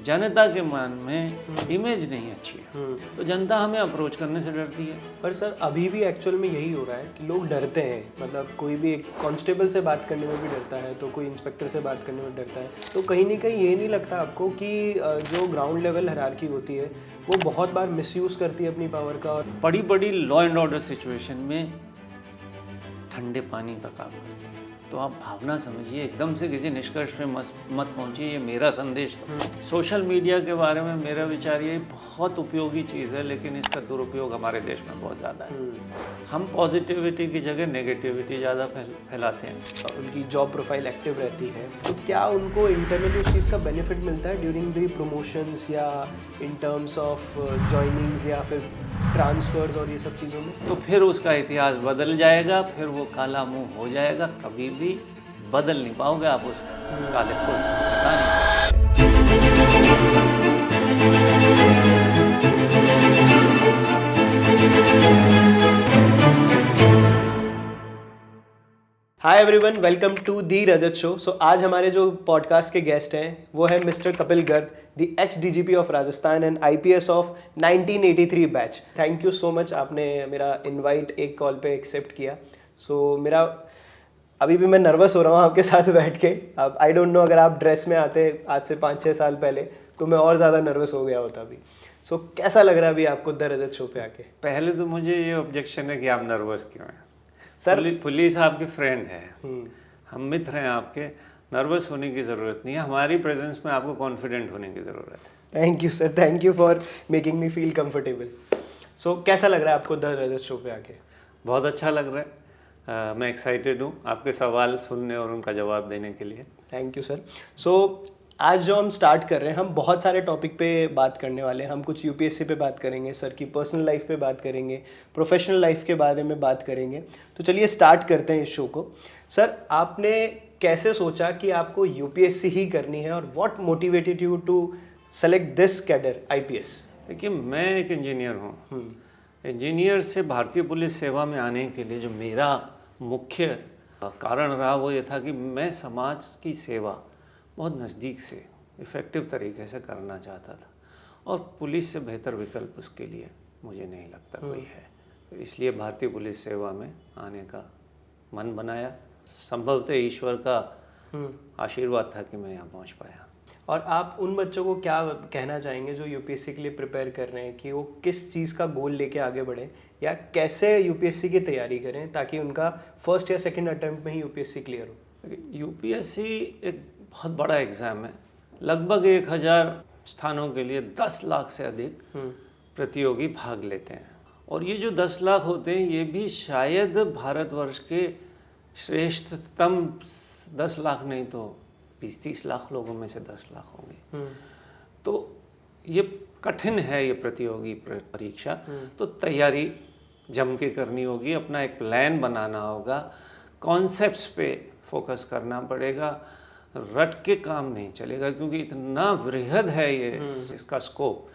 जनता के मन में इमेज नहीं अच्छी है, तो जनता हमें अप्रोच करने से डरती है। पर सर अभी भी एक्चुअल में यही हो रहा है कि लोग डरते हैं, मतलब कोई भी एक कांस्टेबल से बात करने में भी डरता है, तो कोई इंस्पेक्टर से बात करने में डरता है। तो कहीं ना कहीं ये नहीं लगता आपको कि जो ग्राउंड लेवल हायरार्की होती है वो बहुत बार मिसयूज़ करती है अपनी पावर का? और बड़ी बड़ी लॉ एंड ऑर्डर सिचुएशन में ठंडे पानी का काम करती है। तो आप भावना समझिए, एकदम से किसी निष्कर्ष पे मत पहुंचिए, ये मेरा संदेश है। सोशल मीडिया के बारे में मेरा विचार ये बहुत उपयोगी चीज़ है, लेकिन इसका दुरुपयोग हमारे देश में बहुत ज़्यादा है। हम पॉजिटिविटी की जगह नेगेटिविटी ज़्यादा फैलाते हैं। उनकी जॉब प्रोफाइल एक्टिव रहती है, तो क्या उनको इंटरनली उस चीज़ का बेनिफिट मिलता है ड्यूरिंग द प्रमोशंस या इन टर्म्स ऑफ जॉइनिंग्स या फिर ट्रांसफर्स और ये सब चीज़ों में? तो फिर उसका इतिहास बदल जाएगा, फिर वो काला मुंह हो जाएगा, कभी भी बदल नहीं पाओगे आप उस काले को, पता नहीं। Hi everyone, welcome to the Rajat show. So आज हमारे जो पॉडकास्ट के गेस्ट हैं वो है mister Kapil Garg, the ex DGP of Rajasthan and IPS of 1983 batch. Thank you so much, आपने मेरा इनवाइट एक कॉल पे एक्सेप्ट किया। सो मेरा अभी भी मैं नर्वस हो रहा हूँ आपके साथ बैठ के। अब आई डोंट नो, अगर आप ड्रेस में आते आज से 5-6 साल पहले तो मैं और ज़्यादा नर्वस हो गया होता अभी। सो कैसा लग रहा है अभी आपको द रजत शो पे आके? पहले तो मुझे ये ऑब्जेक्शन है कि आप नर्वस क्यों हैं सर? पुलिस आपकी फ्रेंड है, हम मित्र हैं आपके, नर्वस होने की ज़रूरत नहीं है। हमारी प्रेजेंस में आपको कॉन्फिडेंट होने की ज़रूरत है। Thank you sir, thank you for making me feel comfortable. So कैसा लग रहा है आपको द रजत शो पे आके? बहुत अच्छा लग रहा है। मैं एक्साइटेड हूँ आपके सवाल सुनने और उनका जवाब देने के लिए। Thank you sir. सो आज जो हम स्टार्ट कर रहे हैं, हम बहुत सारे टॉपिक पे बात करने वाले हैं। हम कुछ यूपीएससी पे बात करेंगे, सर की पर्सनल लाइफ पे बात करेंगे, प्रोफेशनल लाइफ के बारे में बात करेंगे। तो चलिए स्टार्ट करते हैं इस शो को। सर, आपने कैसे सोचा कि आपको यूपीएससी ही करनी है और what motivated you to select this cadre IPS? देखिए, मैं एक इंजीनियर हूँ। इंजीनियर से भारतीय पुलिस सेवा में आने के लिए जो मेरा मुख्य कारण रहा वो ये था कि मैं समाज की सेवा बहुत नज़दीक से इफ़ेक्टिव तरीके से करना चाहता था, और पुलिस से बेहतर विकल्प उसके लिए मुझे नहीं लगता कोई है। तो इसलिए भारतीय पुलिस सेवा में आने का मन बनाया। संभवतः ईश्वर का आशीर्वाद था कि मैं यहाँ पहुँच पाया। और आप उन बच्चों को क्या कहना चाहेंगे जो यूपीएससी के लिए प्रिपेयर कर रहे हैं, कि वो किस चीज़ का गोल लेके आगे बढ़ें या कैसे यूपीएससी की तैयारी करें ताकि उनका फर्स्ट या सेकंड अटेम्प्ट में ही यूपीएससी क्लियर हो? यूपीएससी एक बहुत बड़ा एग्ज़ाम है। लगभग 1000 स्थानों के लिए 10 लाख से अधिक प्रतियोगी भाग लेते हैं, और ये जो 10 लाख होते हैं ये भी शायद भारतवर्ष के श्रेष्ठतम 10 लाख नहीं तो 20-30 लाख लोगों में से 10 लाख होंगे। तो ये कठिन है ये प्रतियोगी परीक्षा। तो तैयारी जम के करनी होगी, अपना एक प्लान बनाना होगा, कॉन्सेप्ट्स पे फोकस करना पड़ेगा, रट के काम नहीं चलेगा, क्योंकि इतना वृहद है ये इसका स्कोप।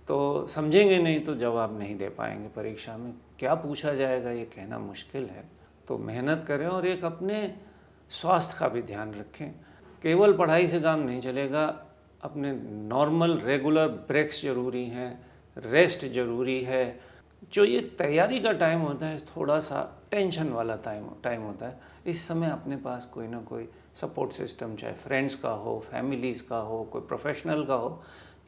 तो समझेंगे नहीं तो जवाब नहीं दे पाएंगे परीक्षा में। क्या पूछा जाएगा ये कहना मुश्किल है। तो मेहनत करें और एक अपने स्वास्थ्य का भी ध्यान रखें। केवल पढ़ाई से काम नहीं चलेगा, अपने नॉर्मल रेगुलर ब्रेक्स ज़रूरी हैं, रेस्ट ज़रूरी है। जो ये तैयारी का टाइम होता है थोड़ा सा टेंशन वाला टाइम होता है। इस समय अपने पास कोई ना कोई सपोर्ट सिस्टम, चाहे फ्रेंड्स का हो, फैमिलीज़ का हो, कोई प्रोफेशनल का हो,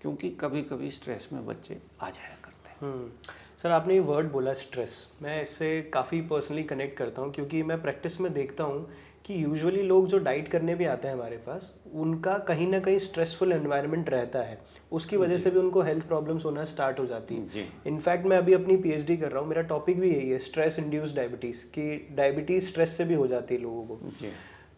क्योंकि कभी कभी स्ट्रेस में बच्चे आ जाया करते हैं। सर, आपने ये वर्ड बोला स्ट्रेस, मैं इससे काफ़ी पर्सनली कनेक्ट करता हूँ, क्योंकि मैं प्रैक्टिस में देखता हूँ कि यूजुअली लोग जो डाइट करने भी आते हैं हमारे पास, उनका कहीं ना कहीं स्ट्रेसफुल एनवायरनमेंट रहता है। उसकी वजह से भी उनको हेल्थ प्रॉब्लम्स होना स्टार्ट हो जाती है। इनफैक्ट मैं अभी अपनी पीएचडी कर रहा हूँ, मेरा टॉपिक भी यही है, स्ट्रेस इंड्यूस्ड डायबिटीज़, कि डायबिटीज़ स्ट्रेस से भी हो जाती है लोगों को।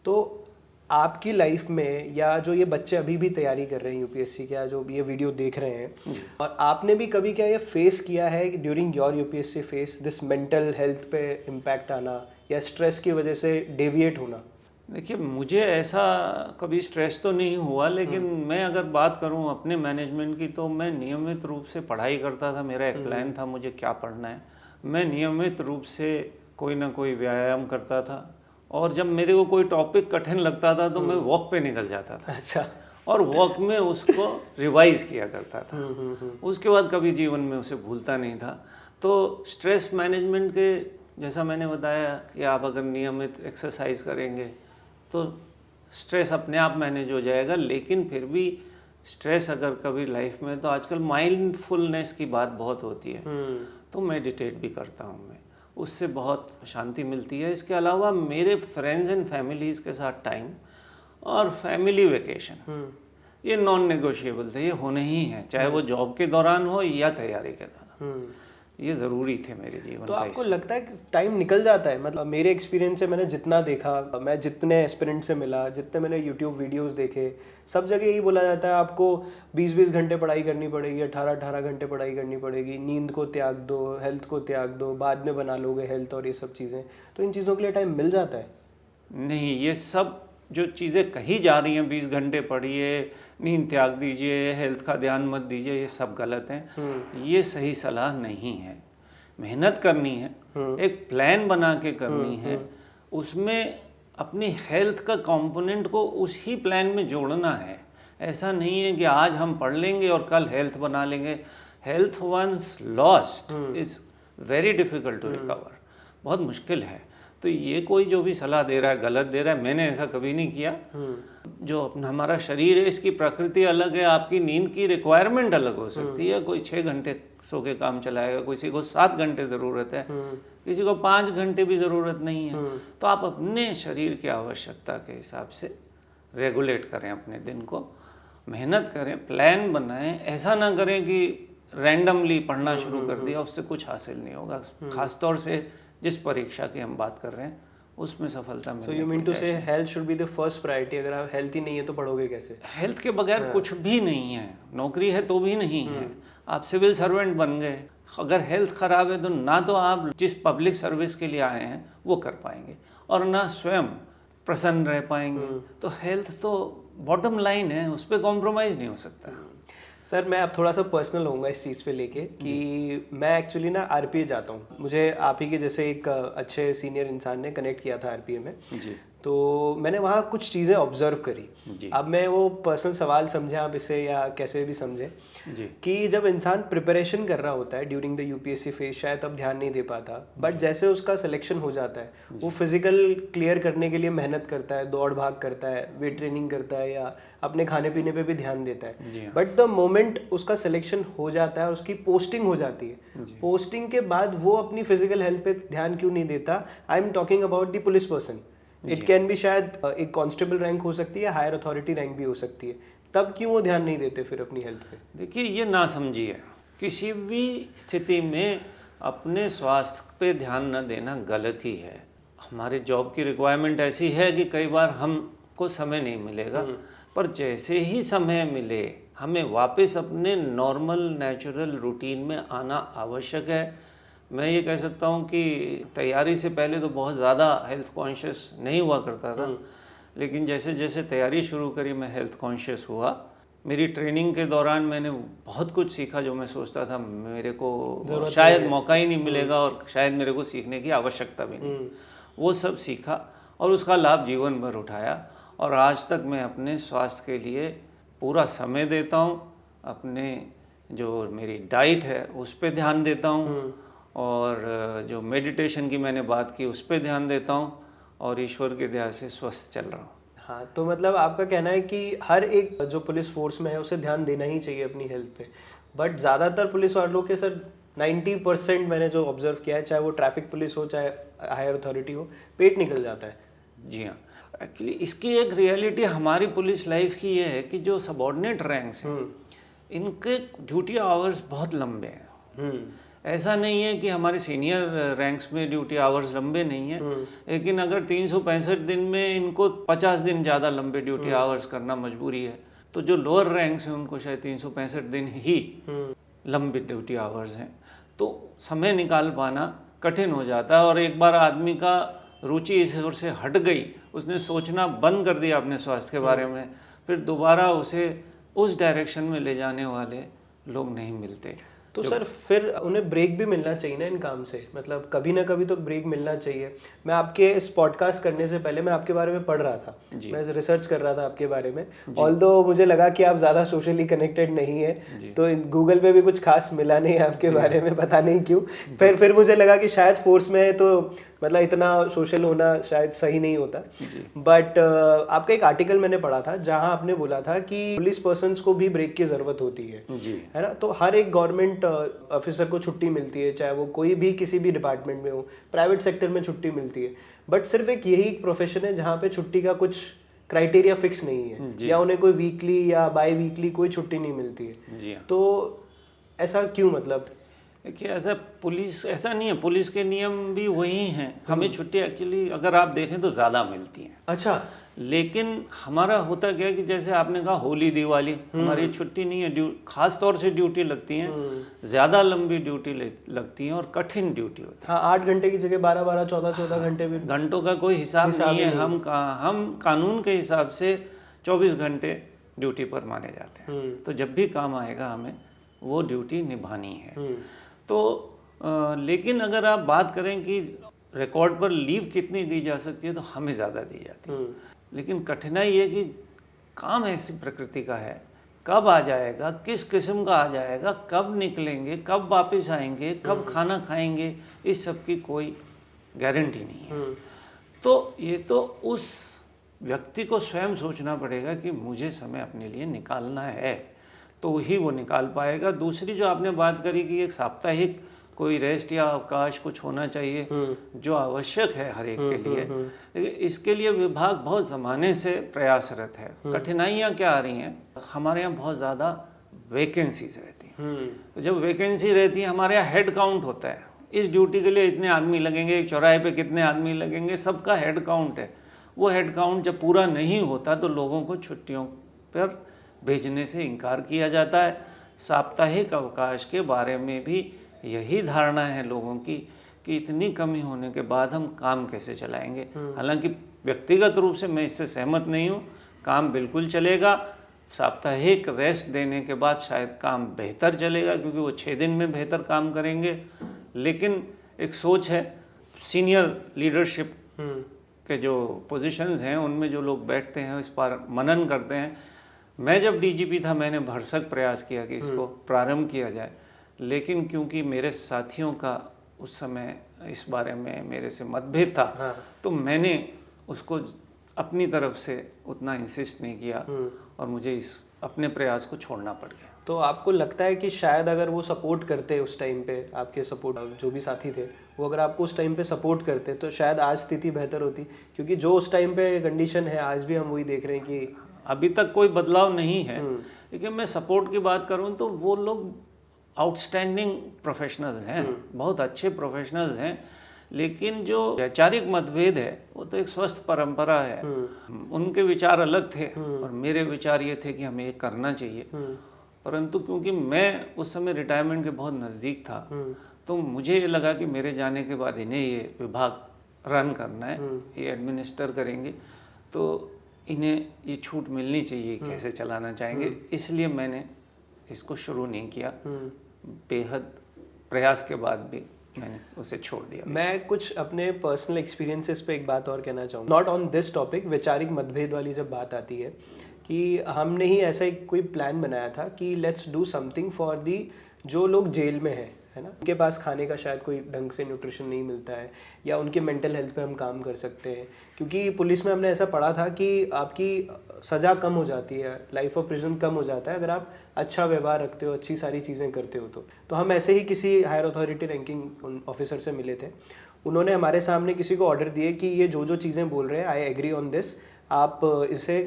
तो आपकी लाइफ में, या जो ये बच्चे अभी भी तैयारी कर रहे हैं यूपीएससी के, या जो ये वीडियो देख रहे हैं, और आपने भी कभी क्या ये फेस किया है during your UPSC face this mental health पे इम्पैक्ट आना या स्ट्रेस की वजह से डेविएट होना? देखिए, मुझे ऐसा कभी स्ट्रेस तो नहीं हुआ, लेकिन मैं अगर बात करूं अपने मैनेजमेंट की, तो मैं नियमित रूप से पढ़ाई करता था। मेरा एक प्लान था मुझे क्या पढ़ना है। मैं नियमित रूप से कोई ना कोई व्यायाम करता था, और जब मेरे को कोई टॉपिक कठिन लगता था तो मैं वॉक पे निकल जाता था। अच्छा। और वॉक में उसको रिवाइज किया करता था। उसके बाद कभी जीवन में उसे भूलता नहीं था। तो स्ट्रेस मैनेजमेंट के जैसा मैंने बताया कि आप अगर नियमित एक्सरसाइज करेंगे तो स्ट्रेस अपने आप मैनेज हो जाएगा। लेकिन फिर भी स्ट्रेस अगर कभी लाइफ में, तो आजकल माइंडफुलनेस की बात बहुत होती है, तो मेडिटेट भी करता हूँ मैं, उससे बहुत शांति मिलती है। इसके अलावा मेरे फ्रेंड्स एंड फैमिलीज़ के साथ टाइम और फैमिली वेकेशन, ये नॉन नेगोशिएबल थे, ये होने ही हैं, चाहे वो जॉब के दौरान हो या तैयारी के दौरान, ये ज़रूरी थे मेरे जीवन तो का। आपको लगता है कि टाइम निकल जाता है? मतलब मेरे एक्सपीरियंस से मैंने जितना देखा, मैं जितने एस्पिरेंट से मिला, जितने मैंने यूट्यूब वीडियोस देखे, सब जगह यही बोला जाता है आपको 20-20 घंटे पढ़ाई करनी पड़ेगी, 18-18 घंटे पढ़ाई करनी पड़ेगी, नींद को त्याग दो, हेल्थ को त्याग दो, बाद में बना लोगे हेल्थ और ये सब चीज़ें। तो इन चीज़ों के लिए टाइम मिल जाता है? नहीं, ये सब जो चीज़ें कही जा रही हैं, 20 घंटे पढ़िए, नींद त्याग दीजिए, हेल्थ का ध्यान मत दीजिए, ये सब गलत हैं। ये सही सलाह नहीं है। मेहनत करनी है, एक प्लान बना के करनी है, उसमें अपनी हेल्थ का कंपोनेंट को उसी प्लान में जोड़ना है। ऐसा नहीं है कि आज हम पढ़ लेंगे और कल हेल्थ बना लेंगे। Health once lost is very difficult to recover, बहुत मुश्किल है। तो ये कोई जो भी सलाह दे रहा है गलत दे रहा है, मैंने ऐसा कभी नहीं किया। जो अपना हमारा शरीर है, इसकी प्रकृति अलग है, आपकी नींद की रिक्वायरमेंट अलग हो सकती है। कोई 6 घंटे सो के काम चलाएगा, किसी को 7 घंटे ज़रूरत है, किसी को 5 घंटे भी ज़रूरत नहीं है। तो आप अपने शरीर की आवश्यकता के हिसाब से रेगुलेट करें अपने दिन को, मेहनत करें, प्लान बनाएं। ऐसा ना करें कि रैंडमली पढ़ना शुरू कर दिया, उससे कुछ हासिल नहीं होगा। खासतौर से जिस परीक्षा की हम बात कर रहे हैं उसमें सफलता मिलने। सो यू मीन टू से health should be the first priority. अगर आप हेल्थ ही नहीं है तो पढ़ोगे कैसे? हेल्थ के बगैर कुछ भी नहीं है। नौकरी है तो भी नहीं है, आप सिविल सर्वेंट बन गए, अगर हेल्थ खराब है तो ना तो आप जिस पब्लिक सर्विस के लिए आए हैं वो कर पाएंगे और ना स्वयं प्रसन्न रह पाएंगे। तो हेल्थ तो बॉटम लाइन है, उस पर कॉम्प्रोमाइज़ नहीं हो सकता। सर मैं अब थोड़ा सा पर्सनल होऊंगा इस चीज़ पे लेके कि मैं एक्चुअली ना आरपीए जाता हूँ। मुझे आप ही के जैसे एक अच्छे सीनियर इंसान ने कनेक्ट किया था आरपीए में जी। तो मैंने वहाँ कुछ चीज़ें ऑब्जर्व करी जी। अब मैं वो पर्सनल सवाल समझें आप इसे या कैसे भी समझें जी। कि जब इंसान प्रिपरेशन कर रहा होता है ड्यूरिंग द यूपीएससी फेज शायद तब ध्यान नहीं दे पाता, बट जैसे उसका सिलेक्शन हो जाता है वो फिजिकल क्लियर करने के लिए मेहनत करता है, दौड़ भाग करता है, वेट ट्रेनिंग करता है या अपने खाने पीने पे भी ध्यान देता है। बट द मोमेंट उसका सिलेक्शन हो जाता है और उसकी पोस्टिंग हो जाती है, पोस्टिंग के बाद वो अपनी फिजिकल हेल्थ पे ध्यान क्यों नहीं देता? I am talking about the police person. It can be शायद एक कांस्टेबल रैंक हो सकती है, हायर अथॉरिटी रैंक भी हो सकती है, तब क्यों वो ध्यान नहीं देते फिर अपनी हेल्थ पे? देखिए, ये ना समझिए, किसी भी स्थिति में अपने स्वास्थ्य पे ध्यान न देना गलत ही है। हमारे जॉब की रिक्वायरमेंट ऐसी है कि कई बार हमको समय नहीं मिलेगा, पर जैसे ही समय मिले हमें वापस अपने नॉर्मल नेचुरल रूटीन में आना आवश्यक है। मैं ये कह सकता हूँ कि तैयारी से पहले तो बहुत ज़्यादा हेल्थ कॉन्शियस नहीं हुआ करता था, लेकिन जैसे जैसे तैयारी शुरू करी मैं हेल्थ कॉन्शियस हुआ। मेरी ट्रेनिंग के दौरान मैंने बहुत कुछ सीखा जो मैं सोचता था मेरे को शायद मौका ही नहीं मिलेगा और शायद मेरे को सीखने की आवश्यकता भी नहीं, वो सब सीखा और उसका लाभ जीवन भर उठाया। और आज तक मैं अपने स्वास्थ्य के लिए पूरा समय देता हूँ, अपने जो मेरी डाइट है उस पर ध्यान देता हूँ और जो मेडिटेशन की मैंने बात की उस पर ध्यान देता हूँ और ईश्वर की दया से स्वस्थ चल रहा हूँ। हाँ, तो मतलब आपका कहना है कि हर एक जो पुलिस फोर्स में है उसे ध्यान देना ही चाहिए अपनी हेल्थ पे, बट ज़्यादातर पुलिस वालों के सर 90% मैंने जो ऑब्जर्व किया है, चाहे वो ट्रैफिक पुलिस हो चाहे हायर अथॉरिटी हो, पेट निकल जाता है। जी हाँ, एक्चुअली इसकी एक रियलिटी हमारी पुलिस लाइफ की ये है कि जो सबॉर्डिनेट रैंक्स हैं इनके ड्यूटी आवर्स बहुत लंबे हैं। ऐसा नहीं है कि हमारे सीनियर रैंक्स में ड्यूटी आवर्स लंबे नहीं हैं, लेकिन अगर 365 दिन में इनको 50 दिन ज़्यादा लंबे ड्यूटी आवर्स करना मजबूरी है, तो जो लोअर रैंक्स हैं उनको शायद 365 दिन ही लंबे ड्यूटी आवर्स हैं। तो समय निकाल पाना कठिन हो जाता है और एक बार आदमी का रुचि इस ओर से हट गई, उसने सोचना बंद कर दिया अपने स्वास्थ्य के बारे में, फिर दोबारा उसे उस डायरेक्शन में ले जाने वाले लोग नहीं मिलते। तो सर फिर उन्हें ब्रेक भी मिलना चाहिए ना इन काम से, मतलब कभी ना कभी तो ब्रेक मिलना चाहिए। मैं आपके इस पॉडकास्ट करने से पहले मैं आपके बारे में पढ़ रहा था, मैं रिसर्च कर रहा था आपके बारे में, ऑल्दो मुझे लगा कि आप ज़्यादा सोशली कनेक्टेड नहीं है, तो गूगल पे भी कुछ खास मिला नहीं आपके बारे में, पता नहीं क्यों। फिर मुझे लगा कि शायद फोर्स में है तो मतलब इतना सोशल होना शायद सही नहीं होता। बट आपका एक आर्टिकल मैंने पढ़ा था जहां आपने बोला था कि पुलिस पर्सन्स को भी ब्रेक की ज़रूरत होती है ना। तो हर एक गवर्नमेंट ऑफिसर को छुट्टी मिलती है, चाहे वो कोई भी किसी भी डिपार्टमेंट में हो, प्राइवेट सेक्टर में छुट्टी मिलती है, बट सिर्फ एक यही प्रोफेशन है जहाँ पे छुट्टी का कुछ क्राइटेरिया फिक्स नहीं है, या उन्हें कोई वीकली या बाई वीकली कोई छुट्टी नहीं मिलती है। तो ऐसा क्यों, मतलब देखिए ऐसा नहीं है, पुलिस के नियम भी वही हैं। हमें छुट्टी एक्चुअली अगर आप देखें तो ज़्यादा मिलती हैं। अच्छा। लेकिन हमारा होता क्या है कि जैसे आपने कहा होली दिवाली, हमारी छुट्टी नहीं है, खास तौर से ड्यूटी लगती हैं, ज़्यादा लंबी ड्यूटी लगती हैं और कठिन ड्यूटी होती है। हाँ, 8 घंटे की जगह 12-12, 14-14 घंटे भी, घंटों का कोई हिसाब नहीं है। हम कानून के हिसाब से 24 घंटे ड्यूटी पर माने जाते हैं। तो जब भी काम आएगा हमें वो ड्यूटी निभानी है। तो लेकिन अगर आप बात करें कि रिकॉर्ड पर लीव कितनी दी जा सकती है, तो हमें ज़्यादा दी जाती है। लेकिन कठिनाई है कि काम ऐसी प्रकृति का है, कब आ जाएगा, किस किस्म का आ जाएगा, कब निकलेंगे, कब वापस आएंगे, कब खाना खाएंगे, इस सब की कोई गारंटी नहीं है। तो ये तो उस व्यक्ति को स्वयं सोचना पड़ेगा कि मुझे समय अपने लिए निकालना है, तो ही वो निकाल पाएगा। दूसरी जो आपने बात करी कि एक साप्ताहिक कोई रेस्ट या अवकाश कुछ होना चाहिए, जो आवश्यक है हर एक के लिए, इसके लिए विभाग बहुत ज़माने से प्रयासरत है। कठिनाइयाँ क्या आ रही हैं, हमारे यहाँ बहुत ज़्यादा वैकेंसीज रहती हैं। तो जब वैकेंसी रहती है, हमारे यहाँ हेड काउंट होता है, इस ड्यूटी के लिए इतने आदमी लगेंगे, चौराहे पे कितने आदमी लगेंगे, सबका हेड काउंट है। वो हेड काउंट जब पूरा नहीं होता तो लोगों को छुट्टियों पर भेजने से इनकार किया जाता है। साप्ताहिक अवकाश के बारे में भी यही धारणा है लोगों की कि इतनी कमी होने के बाद हम काम कैसे चलाएंगे। हालांकि व्यक्तिगत रूप से मैं इससे सहमत नहीं हूँ, काम बिल्कुल चलेगा। साप्ताहिक रेस्ट देने के बाद शायद काम बेहतर चलेगा, क्योंकि वो 6 दिन में बेहतर काम करेंगे। लेकिन एक सोच है, सीनियर लीडरशिप के जो पोजीशंस हैं उनमें जो लोग बैठते हैं इस पर मनन करते हैं। मैं जब डीजीपी था मैंने भरसक प्रयास किया कि इसको प्रारंभ किया जाए, लेकिन क्योंकि मेरे साथियों का उस समय इस बारे में मेरे से मतभेद था, तो मैंने उसको अपनी तरफ से उतना इंसिस्ट नहीं किया और मुझे इस अपने प्रयास को छोड़ना पड़ गया। तो आपको लगता है कि शायद अगर वो सपोर्ट करते उस टाइम पे, आपके सपोर्ट जो भी साथी थे वो अगर आपको उस टाइम पे सपोर्ट करते तो शायद आज स्थिति बेहतर होती? क्योंकि जो उस टाइम पे कंडीशन है आज भी हम वही देख रहे हैं कि अभी तक कोई बदलाव नहीं है। लेकिन मैं सपोर्ट की बात करूं तो वो लोग आउटस्टैंडिंग प्रोफेशनल्स हैं, बहुत अच्छे प्रोफेशनल्स हैं। लेकिन जो वैचारिक मतभेद है वो तो एक स्वस्थ परंपरा है। उनके विचार अलग थे और मेरे विचार ये थे कि हमें ये करना चाहिए। परंतु क्योंकि मैं उस समय रिटायरमेंट के बहुत नज़दीक था, तो मुझे ये लगा कि मेरे जाने के बाद इन्हें ये विभाग रन करना है, ये एडमिनिस्टर करेंगे, तो इन्हें ये छूट मिलनी चाहिए कैसे चलाना चाहेंगे। इसलिए मैंने इसको शुरू नहीं किया। बेहद प्रयास के बाद भी मैंने उसे छोड़ दिया। मैं कुछ अपने पर्सनल एक्सपीरियंसेस पे एक बात और कहना चाहूँगा, नॉट ऑन दिस टॉपिक। वैचारिक मतभेद वाली जब बात आती है कि हमने ही ऐसा एक कोई प्लान बनाया था कि let's do something for the जो लोग जेल में है ना, उनके पास खाने का शायद कोई ढंग से न्यूट्रिशन नहीं मिलता है, या उनके मेंटल हेल्थ पे हम काम कर सकते हैं। क्योंकि पुलिस में हमने ऐसा पढ़ा था कि आपकी सज़ा कम हो जाती है, लाइफ ऑफ प्रिजन कम हो जाता है अगर आप अच्छा व्यवहार रखते हो, अच्छी सारी चीज़ें करते हो। तो हम ऐसे ही किसी हायर अथॉरिटी रैंकिंग ऑफिसर से मिले थे। उन्होंने हमारे सामने किसी को ऑर्डर दिए कि ये जो चीज़ें बोल रहे हैं, आई एग्री ऑन दिस, आप इसे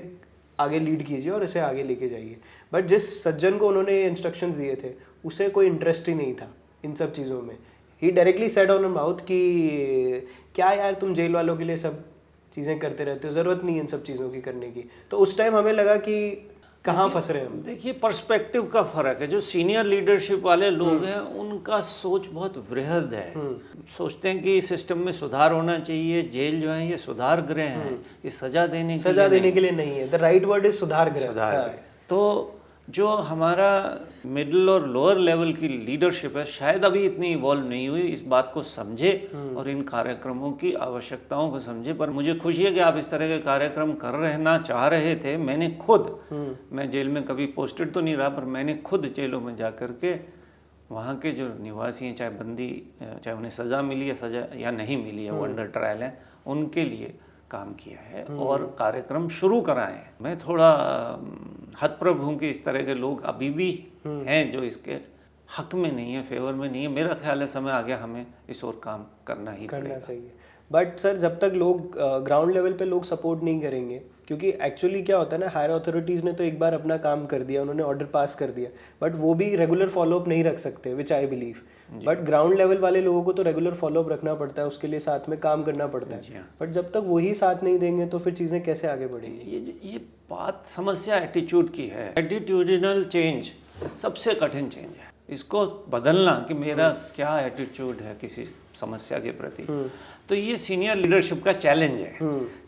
आगे लीड कीजिए और इसे आगे लेके जाइए। बट जिस सज्जन को उन्होंने इंस्ट्रक्शंस दिए थे उसे कोई इंटरेस्ट ही नहीं था इन सब चीज़ों में। ही डायरेक्टली सेड ऑन माउथ कि क्या यार तुम जेल वालों के लिए सब चीज़ें करते रहते हो, ज़रूरत नहीं है इन सब चीज़ों की करने की। तो उस टाइम हमें लगा कि कहाँ फंस रहे हैं हम। देखिए पर्सपेक्टिव का फ़र्क है। जो सीनियर लीडरशिप वाले लोग हैं उनका सोच बहुत वृहद है। सोचते हैं कि सिस्टम में सुधार होना चाहिए, जेल जो है ये सुधार गृह है, ये सजा देने के लिए नहीं नहीं है। द राइट वर्ड इज सुधार गृह। तो जो हमारा मिडिल और लोअर लेवल की लीडरशिप है शायद अभी इतनी इवॉल्व नहीं हुई, इस बात को समझे और इन कार्यक्रमों की आवश्यकताओं को समझे। पर मुझे खुशी है कि आप इस तरह के कार्यक्रम कर रहना चाह रहे थे। मैंने खुद, मैं जेल में कभी पोस्टेड तो नहीं रहा, पर मैंने खुद जेलों में जा कर के वहाँ के जो निवासी हैं, चाहे बंदी, चाहे उन्हें सज़ा मिली है सज़ा या नहीं मिली है, वो अंडर ट्रायल है, उनके लिए काम किया है और कार्यक्रम शुरू कराए हैं। मैं थोड़ा हतप्रभ हूँ कि इस तरह के लोग अभी भी हैं जो इसके हक में नहीं है, फेवर में नहीं है। मेरा ख्याल है समय आ गया, हमें इस ओर काम करना पड़ेगा। चाहिए। बट सर, जब तक लोग ग्राउंड लेवल पे लोग सपोर्ट नहीं करेंगे, क्योंकि एक्चुअली क्या होता है ना, हायर अथॉरिटीज़ ने तो एक बार अपना काम कर दिया, उन्होंने ऑर्डर पास कर दिया, बट वो भी रेगुलर फॉलोअप नहीं रख सकते, which I believe. But ground level वाले लोगों को तो रेगुलर फॉलोअप रखना पड़ता है, उसके लिए साथ में काम करना पड़ता है। बट जब तक वही साथ नहीं देंगे तो फिर चीज़ें कैसे आगे बढ़ेंगी? ये बात समस्या एटीट्यूड की है। एटीट्यूडिनल चेंज सबसे कठिन चेंज है। इसको बदलना कि मेरा क्या एटीट्यूड है किसी समस्या के प्रति, तो ये सीनियर लीडरशिप का चैलेंज है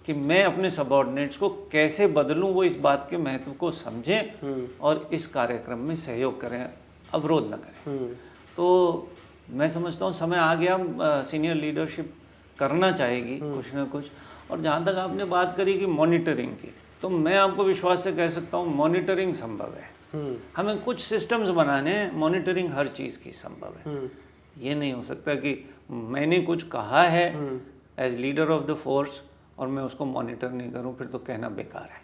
कि मैं अपने सबऑर्डिनेट्स को कैसे बदलूं, वो इस बात के महत्व को समझें और इस कार्यक्रम में सहयोग करें, अवरोध न करें। तो मैं समझता हूँ समय आ गया, सीनियर लीडरशिप करना चाहेगी कुछ ना कुछ। और जहाँ तक आपने बात करी कि मॉनिटरिंग की, तो मैं आपको विश्वास से कह सकता हूँ मॉनिटरिंग संभव है। हमें कुछ सिस्टम्स बनाने हैं, मॉनिटरिंग हर चीज़ की संभव है। ये नहीं हो सकता कि मैंने कुछ कहा है as leader of the force और मैं उसको मॉनिटर नहीं करूं, फिर तो कहना बेकार है।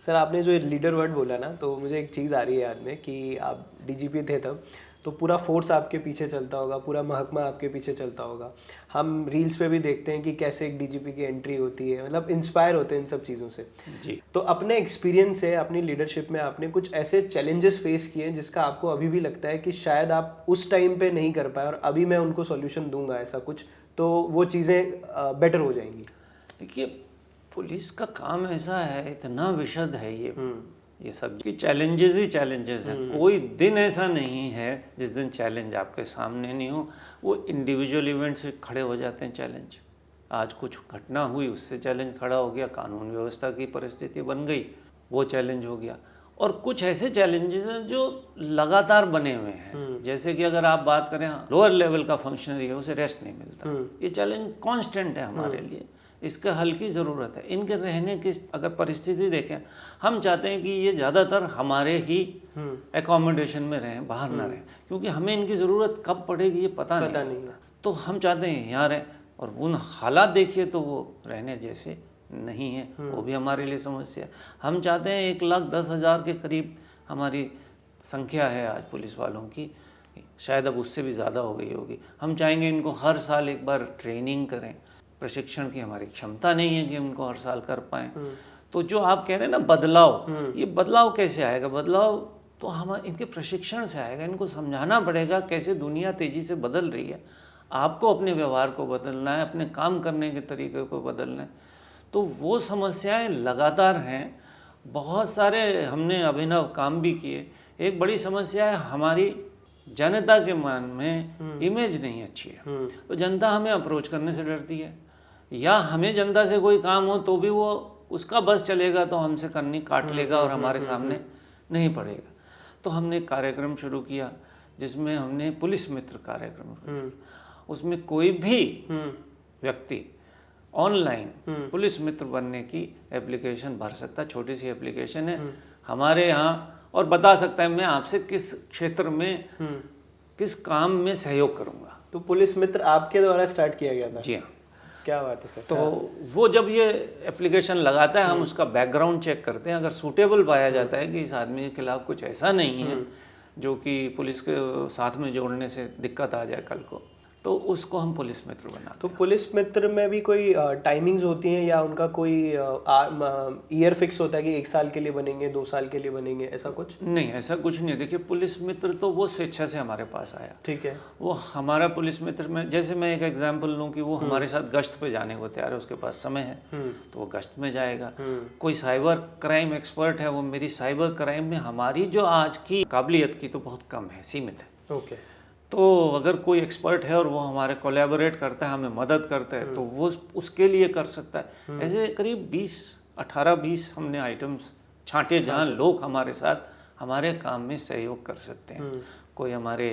सर, आपने जो लीडर वर्ड बोला ना, तो मुझे एक चीज़ आ रही है याद में कि आप डीजीपी थे तब, तो पूरा फोर्स आपके पीछे चलता होगा, पूरा महकमा आपके पीछे चलता होगा। हम रील्स पे भी देखते हैं कि कैसे एक डीजीपी की एंट्री होती है, मतलब इंस्पायर होते हैं इन सब चीज़ों से जी। तो अपने एक्सपीरियंस से, अपनी लीडरशिप में आपने कुछ ऐसे चैलेंजेस फेस किए हैं जिसका आपको अभी भी लगता है कि शायद आप उस टाइम पे नहीं कर पाए और अभी मैं उनको सॉल्यूशन दूंगा ऐसा कुछ, तो वो चीज़ें बेटर हो जाएंगी? देखिए, पुलिस का काम ऐसा है, इतना विशद है ये सब की चैलेंजेस ही चैलेंजेस हैं। कोई दिन ऐसा नहीं है जिस दिन चैलेंज आपके सामने नहीं हो। वो इंडिविजुअल इवेंट से खड़े हो जाते हैं चैलेंज। आज कुछ घटना हुई, उससे चैलेंज खड़ा हो गया, कानून व्यवस्था की परिस्थिति बन गई, वो चैलेंज हो गया। और कुछ ऐसे चैलेंजेस हैं जो लगातार बने हुए हैं, जैसे कि अगर आप बात करें लोअर लेवल का फंक्शनरी है, उसे रेस्ट नहीं मिलता। ये चैलेंज कांस्टेंट है हमारे लिए, इसके हल की ज़रूरत है। इनके रहने की अगर परिस्थिति देखें, हम चाहते हैं कि ये ज़्यादातर हमारे ही एकोमोडेशन में रहें, बाहर ना रहें, क्योंकि हमें इनकी ज़रूरत कब पड़ेगी ये पता नहीं। तो हम चाहते हैं यहाँ रहें, और उन हालात देखिए तो वो रहने जैसे नहीं है, वो भी हमारे लिए समस्या है। हम चाहते हैं 1,10,000 के करीब हमारी संख्या है आज पुलिस वालों की, शायद अब उससे भी ज़्यादा हो गई होगी। हम चाहेंगे इनको हर साल एक बार ट्रेनिंग करें। प्रशिक्षण की हमारी क्षमता नहीं है कि हम उनको हर साल कर पाएँ। तो जो आप कह रहे हैं ना बदलाव, ये बदलाव कैसे आएगा? बदलाव तो हम इनके प्रशिक्षण से आएगा। इनको समझाना पड़ेगा कैसे दुनिया तेज़ी से बदल रही है, आपको अपने व्यवहार को बदलना है, अपने काम करने के तरीके को बदलना है। तो वो समस्याएं लगातार हैं। बहुत सारे हमने अभिनव काम भी किए। एक बड़ी समस्या है, हमारी जनता के मन में इमेज नहीं अच्छी है, तो जनता हमें अप्रोच करने से डरती है, या हमें जनता से कोई काम हो तो भी वो उसका बस चलेगा तो हमसे करनी काट लेगा और हमारे सामने नहीं पड़ेगा। तो हमने एक कार्यक्रम शुरू किया जिसमें हमने पुलिस मित्र कार्यक्रम, उसमें कोई भी व्यक्ति ऑनलाइन पुलिस मित्र बनने की एप्लीकेशन भर सकता, छोटी सी एप्लीकेशन है हमारे यहाँ, और बता सकता है मैं आपसे किस क्षेत्र में किस काम में सहयोग करूँगा। तो पुलिस मित्र आपके द्वारा स्टार्ट किया गया था? जी हाँ। क्या बात है सर। तो वो जब ये एप्लीकेशन लगाता है, हम उसका बैकग्राउंड चेक करते हैं। अगर सूटेबल पाया जाता है कि इस आदमी के खिलाफ कुछ ऐसा नहीं है जो कि पुलिस के साथ में जोड़ने से दिक्कत आ जाए कल को, तो उसको हम पुलिस मित्र बनाते हैं। तो पुलिस मित्र में भी कोई टाइमिंग्स होती हैं या उनका कोई ईयर फिक्स होता है कि 1 साल के लिए बनेंगे, 2 साल के लिए बनेंगे, ऐसा कुछ? नहीं, ऐसा कुछ नहीं है। देखिए, पुलिस मित्र तो वो स्वेच्छा से हमारे पास आया। ठीक है। वो हमारा पुलिस मित्र में, जैसे मैं एक एग्जांपल लूँ कि वो हमारे साथ गश्त पे जाने को तैयार है, उसके पास समय है तो वो गश्त में जाएगा। कोई साइबर क्राइम एक्सपर्ट है, वो मेरी साइबर क्राइम में हमारी जो आज की काबिलियत की तो बहुत कम है, सीमित है। ओके। तो अगर कोई एक्सपर्ट है और वो हमारे कोलैबोरेट करता है, हमें मदद करता है, तो वो उसके लिए कर सकता है। ऐसे करीब 18-20 हमने आइटम्स छांटे जहाँ लोग हमारे साथ हमारे काम में सहयोग कर सकते हैं। कोई हमारे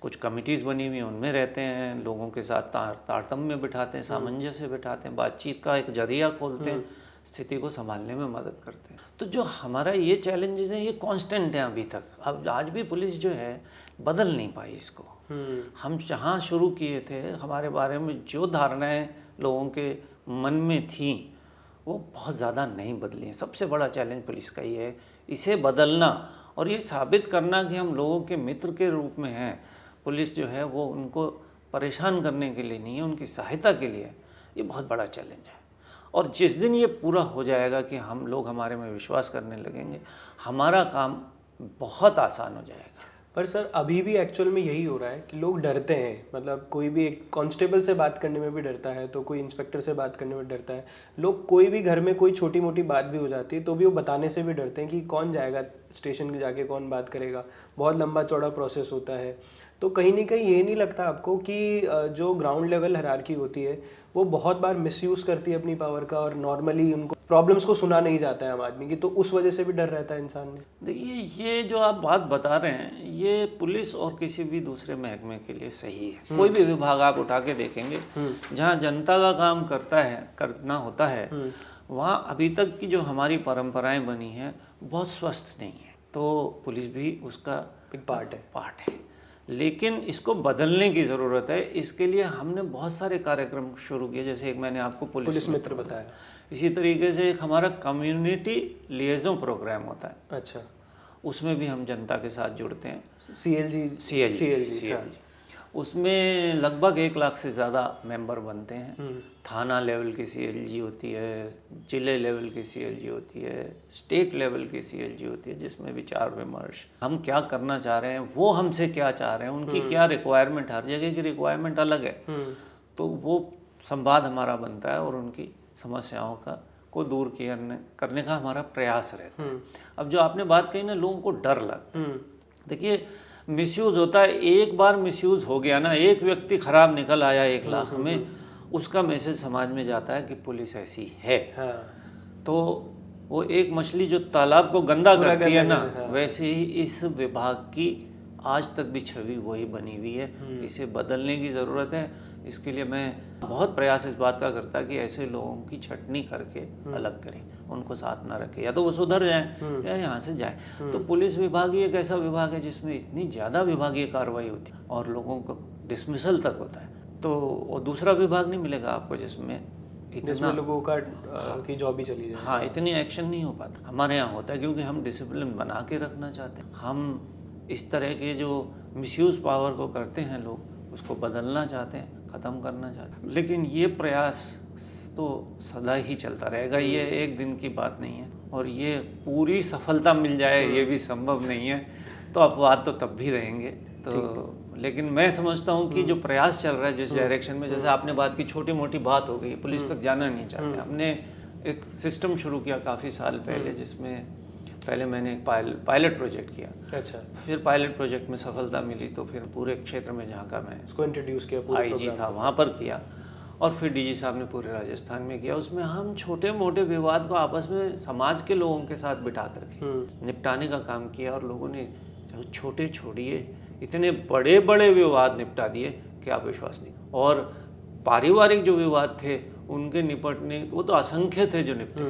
कुछ कमिटीज़ बनी हुई हैं, उनमें रहते हैं, लोगों के साथ तारतम्य बिठाते हैं, सामंजस्य बिठाते हैं, बातचीत का एक जरिया खोलते हैं, स्थिति को संभालने में मदद करते हैं। तो जो हमारा ये चैलेंजेस हैं ये कांस्टेंट हैं अभी तक। अब आज भी पुलिस जो है बदल नहीं पाई इसको। हम जहाँ शुरू किए थे, हमारे बारे में जो धारणाएं लोगों के मन में थी वो बहुत ज़्यादा नहीं बदली हैं। सबसे बड़ा चैलेंज पुलिस का ये है, इसे बदलना और ये साबित करना कि हम लोगों के मित्र के रूप में हैं। पुलिस जो है वो उनको परेशान करने के लिए नहीं है, उनकी सहायता के लिए है। ये बहुत बड़ा चैलेंज है। और जिस दिन ये पूरा हो जाएगा कि हम लोग हमारे में विश्वास करने लगेंगे, हमारा काम बहुत आसान हो जाएगा। पर सर अभी भी एक्चुअल में यही हो रहा है कि लोग डरते हैं। मतलब कोई भी एक कांस्टेबल से बात करने में भी डरता है, तो कोई इंस्पेक्टर से बात करने में डरता है। लोग कोई भी घर में कोई छोटी मोटी बात भी हो जाती है तो भी वो बताने से भी डरते हैं कि कौन जाएगा स्टेशन में, जाके कौन बात करेगा। बहुत लंबा चौड़ा प्रोसेस होता है। तो कहीं ना कहीं ये नहीं लगता आपको कि जो ग्राउंड लेवल हायरार्की होती है वो बहुत बार मिसयूज़ करती है अपनी पावर का, और नॉर्मली उनको प्रॉब्लम्स को सुना नहीं जाता है आम आदमी की, तो उस वजह से भी डर रहता है इंसान में? देखिए, ये जो आप बात बता रहे हैं ये पुलिस और किसी भी दूसरे महकमे के लिए सही है। कोई भी विभाग आप उठा के देखेंगे जहाँ जनता का काम करना होता है, वहाँ अभी तक की जो हमारी परंपराएं बनी हैं बहुत स्वस्थ नहीं है। तो पुलिस भी उसका एक पार्ट है। लेकिन इसको बदलने की ज़रूरत है। इसके लिए हमने बहुत सारे कार्यक्रम शुरू किए, जैसे एक मैंने आपको पुलिस मित्र बताया। इसी तरीके से एक हमारा कम्युनिटी लिएजन प्रोग्राम होता है। अच्छा। उसमें भी हम जनता के साथ जुड़ते हैं। CLG। उसमें लगभग 1 लाख से ज़्यादा मेंबर बनते हैं। थाना लेवल की CLG होती है, जिले लेवल की CLG होती है, स्टेट लेवल की CLG होती है, जिसमें विचार विमर्श, हम क्या करना चाह रहे हैं, वो हमसे क्या चाह रहे हैं, उनकी क्या रिक्वायरमेंट, हर जगह की रिक्वायरमेंट अलग है। तो वो संवाद हमारा बनता है और उनकी समस्याओं को दूर करने का हमारा प्रयास रहता है। अब जो आपने बात कही ना, लोगों को डर लगता है। देखिए, मिसयूज़ होता है। एक बार मिसयूज़ हो गया ना, एक व्यक्ति खराब निकल आया 1 लाख में, उसका मैसेज समाज में जाता है कि पुलिस ऐसी है। तो वो एक मछली जो तालाब को गंदा करती है ना, वैसे ही इस विभाग की आज तक भी छवि वही बनी हुई है। इसे बदलने की ज़रूरत है। इसके लिए मैं बहुत प्रयास इस बात का करता कि ऐसे लोगों की छटनी करके अलग करें, उनको साथ ना रखें, या तो वो सुधर जाएं या यहाँ से जाएं। तो पुलिस विभाग ही एक ऐसा विभाग है जिसमें इतनी ज़्यादा विभागीय कार्रवाई होती है और लोगों को डिसमिसल तक होता है। तो और दूसरा विभाग नहीं मिलेगा आपको जिसमें लोगों का की जॉब ही चली जाए। हाँ, इतनी एक्शन नहीं हो पाता। हमारे यहाँ होता है क्योंकि हम डिसिप्लिन बना के रखना चाहते हैं। हम इस तरह के जो मिसयूज़ पावर को करते हैं लोग, उसको बदलना चाहते हैं, ख़त्म करना चाहते हैं। लेकिन ये प्रयास तो सदा ही चलता रहेगा। ये एक दिन की बात नहीं है और ये पूरी सफलता मिल जाए ये भी संभव नहीं है। तो अपवाद तो तब भी रहेंगे। तो लेकिन मैं समझता हूँ कि जो प्रयास चल रहा है जिस डायरेक्शन में, जैसे आपने बात की, छोटी मोटी बात हो गई, पुलिस तक जाना नहीं चाहते। हमने एक सिस्टम शुरू किया काफ़ी साल पहले, जिसमें पहले मैंने एक पायलट प्रोजेक्ट किया। अच्छा। फिर पायलट प्रोजेक्ट में सफलता मिली तो फिर पूरे क्षेत्र में जहाँ का मैं उसको इंट्रोड्यूस किया, पूरा IG था वहाँ पर किया, और फिर DG साहब ने पूरे राजस्थान में किया। उसमें हम छोटे मोटे विवाद को आपस में समाज के लोगों के साथ बिठा करके निपटाने का काम किया, और लोगों ने छोटे छोड़िए इतने बड़े बड़े विवाद निपटा दिए कि आप विश्वास नहीं। और पारिवारिक जो विवाद थे उनके निपटने, वो तो असंख्य थे जो निपटे,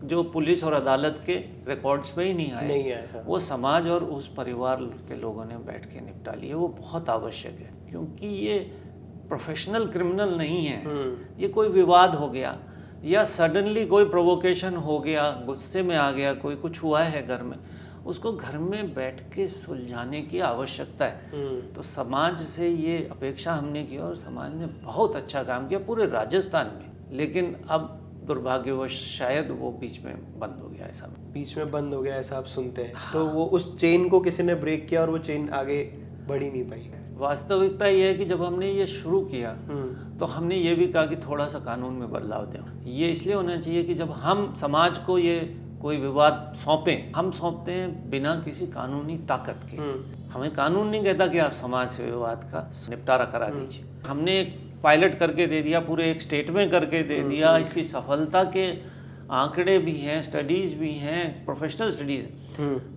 जो पुलिस और अदालत के रिकॉर्ड्स पे ही नहीं आए। वो समाज और उस परिवार के लोगों ने बैठ के निपटा लिए। वो बहुत आवश्यक है क्योंकि ये प्रोफेशनल क्रिमिनल नहीं है। ये कोई विवाद हो गया या सडनली कोई प्रोवोकेशन हो गया, गुस्से में आ गया, कोई कुछ हुआ है घर में, उसको घर में बैठ के सुलझाने की आवश्यकता है। तो समाज से ये अपेक्षा हमने की और समाज ने बहुत अच्छा काम किया पूरे राजस्थान में। लेकिन अब दुर्भाग्यवश शायद वो बीच में बंद हो गया, ऐसा बीच में बंद हो गया ऐसा आप सुनते हैं। हाँ। तो वो उस चेन को किसी ने ब्रेक किया और वो चेन आगे बढ़ ही नहीं पाई। वास्तविकता ये है कि जब हमने ये शुरू किया तो हमने ये भी कहा कि थोड़ा सा कानून में बदलाव दें। ये इसलिए होना चाहिए कि जब हम समाज को ये कोई विवाद सौंपें, हम सौंपते हैं बिना किसी कानूनी ताकत के। हमें कानून नहीं कहता कि आप समाज से विवाद का निपटारा करा दीजिए। हमने एक पायलट करके दे दिया, पूरे एक स्टेट में करके दे दिया। इसकी सफलता के आंकड़े भी हैं, स्टडीज़ भी हैं, प्रोफेशनल स्टडीज़।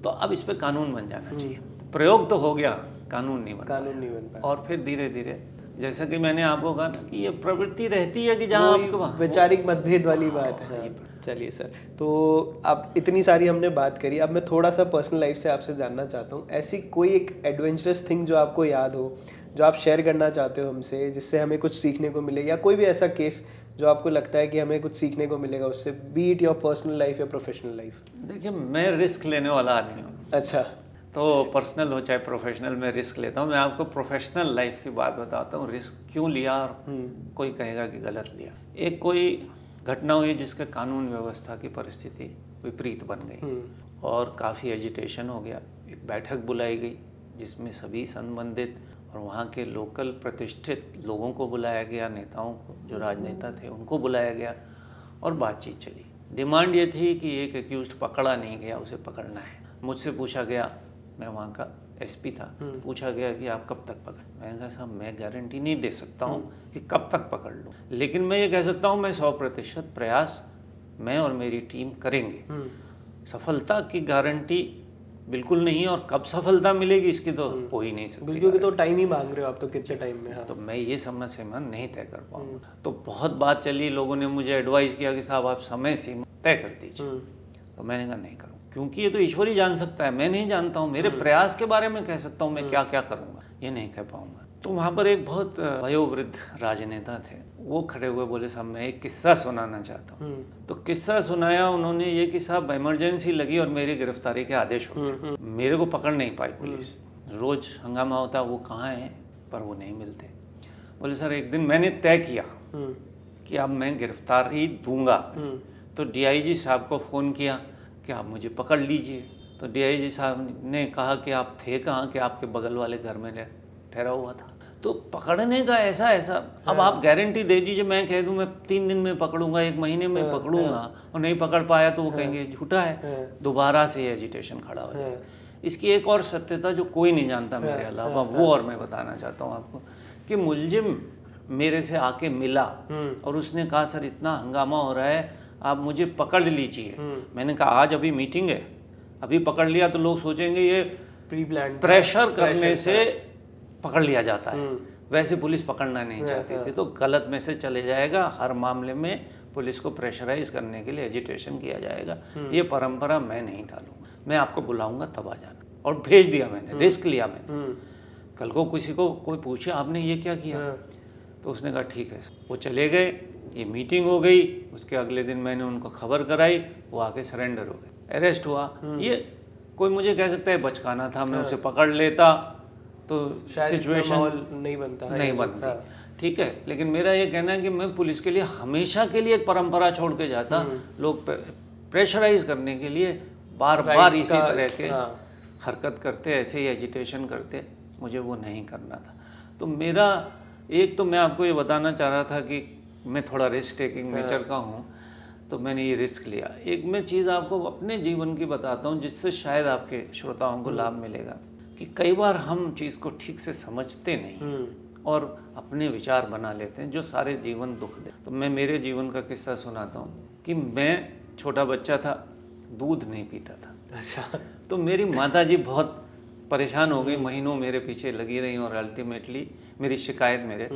तो अब इस पे कानून बन जाना चाहिए। प्रयोग तो हो गया, कानून नहीं बन पाया। और फिर धीरे धीरे जैसा कि मैंने आपको कहा ना कि ये प्रवृत्ति रहती है कि जहाँ आपको वैचारिक मतभेद वाली बात है। चलिए सर, तो अब इतनी सारी हमने बात करी, अब मैं थोड़ा सा पर्सनल लाइफ से आपसे जानना चाहता हूँ। ऐसी कोई एक एडवेंचरस थिंग जो आपको याद हो, जो आप शेयर करना चाहते हो हमसे, जिससे हमें कुछ सीखने को मिले, या कोई भी ऐसा केस जो आपको लगता है कि हमें कुछ सीखने को मिलेगा उससे, B it your personal life या प्रोफेशनल लाइफ? देखिए, मैं रिस्क लेने वाला आदमी हूँ। अच्छा। तो पर्सनल हो चाहे प्रोफेशनल, मैं रिस्क लेता हूँ। मैं आपको प्रोफेशनल लाइफ की बात बताता हूँ, रिस्क क्यों लिया और कोई कहेगा कि गलत लिया। एक कोई घटना हुई जिसके कानून व्यवस्था की परिस्थिति विपरीत बन गई और काफ़ी एजिटेशन हो गया। एक बैठक बुलाई गई जिसमें सभी संबंधित और वहाँ के लोकल प्रतिष्ठित लोगों को बुलाया गया, नेताओं को, जो राजनेता थे उनको बुलाया गया और बातचीत चली। डिमांड ये थी कि एक एक्यूज्ड पकड़ा नहीं गया, उसे पकड़ना है। मुझसे पूछा गया, मैं वहाँ का एसपी था, पूछा गया कि आप कब तक पकड़। मैंने कहा साहब, मैं गारंटी नहीं दे सकता हूँ कि कब तक पकड़ लूँ, लेकिन मैं ये कह सकता हूँ मैं 100% प्रयास मैं और मेरी टीम करेंगे। सफलता की गारंटी बिल्कुल नहीं है और कब सफलता मिलेगी इसकी तो हो ही नहीं सकती। बिल्कुल, तो टाइम ही मांग रहे हो आप तो, कितने टाइम में? हाँ। तो मैं ये समय सीमा नहीं तय कर पाऊँगा। तो बहुत बात चली, लोगों ने मुझे एडवाइस किया कि साहब आप समय सीमा तय कर दीजिए। तो मैंने कहा नहीं करूँ, क्योंकि ये तो ईश्वर ही जान सकता है, मैं नहीं जानता हूँ। मेरे प्रयास के बारे में कह सकता हूँ मैं क्या क्या करूँगा, ये नहीं कह पाऊँगा। तो वहाँ पर एक बहुत वयोवृद्ध राजनेता थे, वो खड़े हुए बोले साहब मैं एक किस्सा सुनाना चाहता हूँ। तो किस्सा सुनाया उन्होंने ये कि साहब इमरजेंसी लगी और मेरी गिरफ्तारी के आदेश हो, मेरे को पकड़ नहीं पाई पुलिस। रोज हंगामा होता, वो कहाँ है, पर वो नहीं मिलते। बोले सर एक दिन मैंने तय किया कि अब मैं गिरफ्तारी दूंगा। तो डीआईजी साहब को फ़ोन किया कि आप मुझे पकड़ लीजिए। तो डीआईजी साहब ने कहा कि आप थे कहाँ, कि आपके बगल वाले घर में ठहरा हुआ था। तो पकड़ने का ऐसा अब आप गारंटी दे दीजिए, मैं कह दूं मैं 3 दिन में पकड़ूंगा, 1 महीने में पकड़ूंगा, और नहीं पकड़ पाया तो वो कहेंगे झूठा है, दोबारा से एजिटेशन खड़ा हो जाए। इसकी एक और सत्यता जो कोई नहीं जानता मेरे अलावा, वो और मैं बताना चाहता हूँ आपको कि मुलजिम मेरे से आके मिला और उसने कहा सर इतना हंगामा हो रहा है, आप मुझे पकड़ लीजिए। मैंने कहा आज अभी मीटिंग है, अभी पकड़ लिया तो लोग सोचेंगे ये प्री प्लान प्रेशर करने से पकड़ लिया जाता है। वैसे पुलिस पकड़ना नहीं चाहती थी, तो गलत मैसेज चले जाएगा। हर मामले में पुलिस को प्रेशराइज करने के लिए एजिटेशन किया जाएगा। ये परंपरा मैं नहीं डालूंगा, मैं आपको बुलाऊंगा तब आ जाना। और भेज दिया मैंने, रिस्क लिया मैंने। कल को किसी को कोई पूछे आपने ये क्या किया, तो उसने कहा ठीक है। वो चले गए, ये मीटिंग हो गई। उसके अगले दिन मैंने उनको खबर कराई, वो आके सरेंडर हो गए, अरेस्ट हुआ। ये कोई मुझे कह सकता है बचकाना था, मैं उसे पकड़ लेता तो सिचुएशन नहीं बनती, ठीक है। लेकिन मेरा ये कहना है कि मैं पुलिस के लिए हमेशा के लिए एक परंपरा छोड़ के जाता। लोग प्रेशराइज करने के लिए बार बार इसी तरह के हरकत करते, ऐसे ही एजिटेशन करते, मुझे वो नहीं करना था। तो मेरा एक तो मैं आपको ये बताना चाह रहा था कि मैं थोड़ा रिस्क टेकिंग नेचर का हूँ, तो मैंने ये रिस्क लिया। एक मैं चीज़ आपको अपने जीवन की बताता हूँ जिससे शायद आपके श्रोताओं को लाभ मिलेगा कि कई बार हम चीज़ को ठीक से समझते नहीं और अपने विचार बना लेते हैं जो सारे जीवन दुख दे। तो मैं मेरे जीवन का किस्सा सुनाता हूँ कि मैं छोटा बच्चा था, दूध नहीं पीता था। अच्छा। तो मेरी माताजी बहुत परेशान हो गई, महीनों मेरे पीछे लगी रही और अल्टीमेटली मेरी शिकायत मेरे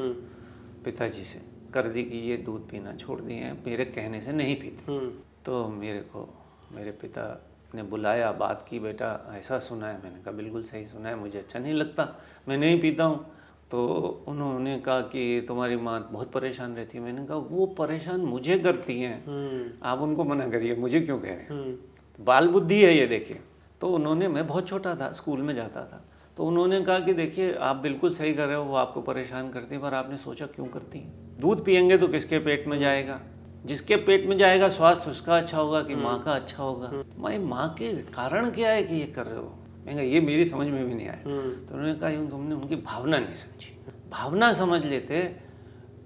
पिताजी से कर दी कि ये दूध पीना छोड़ दिए हैं, मेरे कहने से नहीं पीते। तो मेरे को मेरे पिता ने बुलाया, बात की, बेटा ऐसा सुना है। मैंने कहा बिल्कुल सही सुना है, मुझे अच्छा नहीं लगता, मैं नहीं पीता हूँ। तो उन्होंने कहा कि तुम्हारी माँ बहुत परेशान रहती है। मैंने कहा वो परेशान मुझे करती हैं, आप उनको मना करिए, मुझे क्यों कह रहे हैं। तो बाल बुद्धि है ये, देखिए। तो उन्होंने, मैं बहुत छोटा था, स्कूल में जाता था, तो उन्होंने कहा कि देखिए आप बिल्कुल सही कर रहे हो, वो आपको परेशान करती है, पर आपने सोचा क्यों करती हैं। दूध पियेंगे तो किसके पेट में जाएगा, जिसके पेट में जाएगा स्वास्थ्य उसका अच्छा होगा कि माँ का अच्छा होगा। भाई माँ के कारण क्या है कि ये कर रहे हो। मैंने कहा ये मेरी समझ में भी नहीं आया। तो उन्होंने कहा तुमने उनकी भावना नहीं समझी, भावना समझ लेते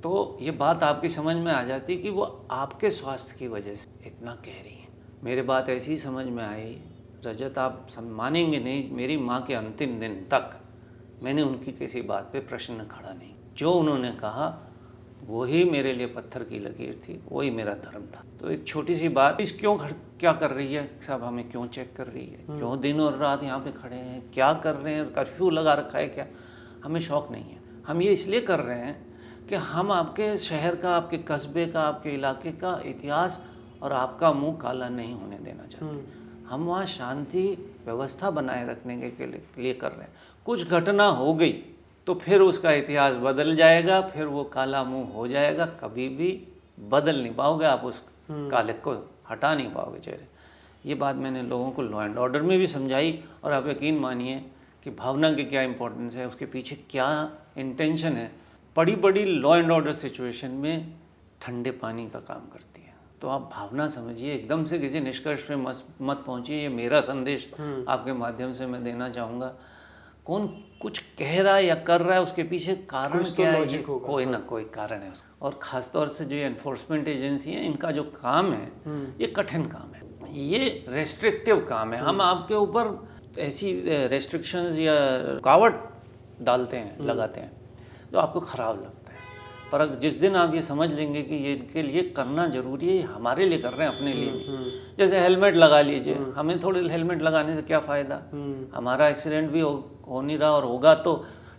तो ये बात आपकी समझ में आ जाती कि वो आपके स्वास्थ्य की वजह से इतना कह रही है। मेरे बात ऐसी ही समझ में आई, रजत आप मानेंगे नहीं, मेरी माँ के अंतिम दिन तक मैंने उनकी किसी बात पे प्रश्न खड़ा नहीं, जो उन्होंने कहा वही मेरे लिए पत्थर की लकीर थी, वही मेरा धर्म था। तो एक छोटी सी बात, इस क्या कर रही है साहब, हमें क्यों चेक कर रही है, क्यों दिन और रात यहाँ पे खड़े हैं, क्या कर रहे हैं, कर्फ्यू लगा रखा है क्या, हमें शौक़ नहीं है। हम ये इसलिए कर रहे हैं कि हम आपके शहर का, आपके कस्बे का, आपके इलाके का इतिहास और आपका मुंह काला नहीं होने देना चाहते। हम वहाँ शांति व्यवस्था बनाए रखने के लिए कर रहे हैं। कुछ घटना हो गई तो फिर उसका इतिहास बदल जाएगा, फिर वो काला मुंह हो जाएगा, कभी भी बदल नहीं पाओगे आप, उस काले को हटा नहीं पाओगे चेहरे। ये बात मैंने लोगों को लॉ एंड ऑर्डर में भी समझाई, और आप यकीन मानिए कि भावना की क्या इंपॉर्टेंस है, उसके पीछे क्या इंटेंशन है। बड़ी बड़ी लॉ एंड ऑर्डर सिचुएशन में ठंडे पानी का काम करती है। तो आप भावना समझिए, एकदम से किसी निष्कर्ष पे मत पहुंचिए। ये मेरा संदेश आपके माध्यम से मैं देना चाहूँगा। कौन कुछ कह रहा है या कर रहा है, उसके पीछे कारण क्या है, ये कोई ना कोई कारण है उसका। और ख़ासतौर से जो एनफोर्समेंट एजेंसी है, इनका जो काम है ये कठिन काम है, ये रेस्ट्रिक्टिव काम है। हम आपके ऊपर ऐसी रेस्ट्रिक्शंस या रुकावट डालते हैं, लगाते हैं जो आपको ख़राब लगता है। पर जिस दिन आप ये समझ लेंगे कि ये इनके लिए करना ज़रूरी है, ये हमारे लिए कर रहे हैं, अपने लिए नहीं। जैसे हेलमेट लगा लीजिए, हमें थोड़ी हेलमेट लगाने से क्या फ़ायदा, हमारा एक्सीडेंट भी हो नहीं रहा, और होगा तो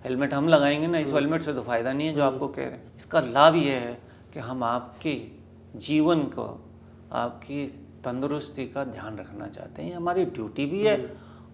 हेलमेट हम लगाएंगे ना, इस हेलमेट से तो फ़ायदा नहीं है जो आपको कह रहे हैं। इसका लाभ ये है कि हम आपके जीवन को, आपकी तंदुरुस्ती का ध्यान रखना चाहते हैं। हमारी ड्यूटी भी है,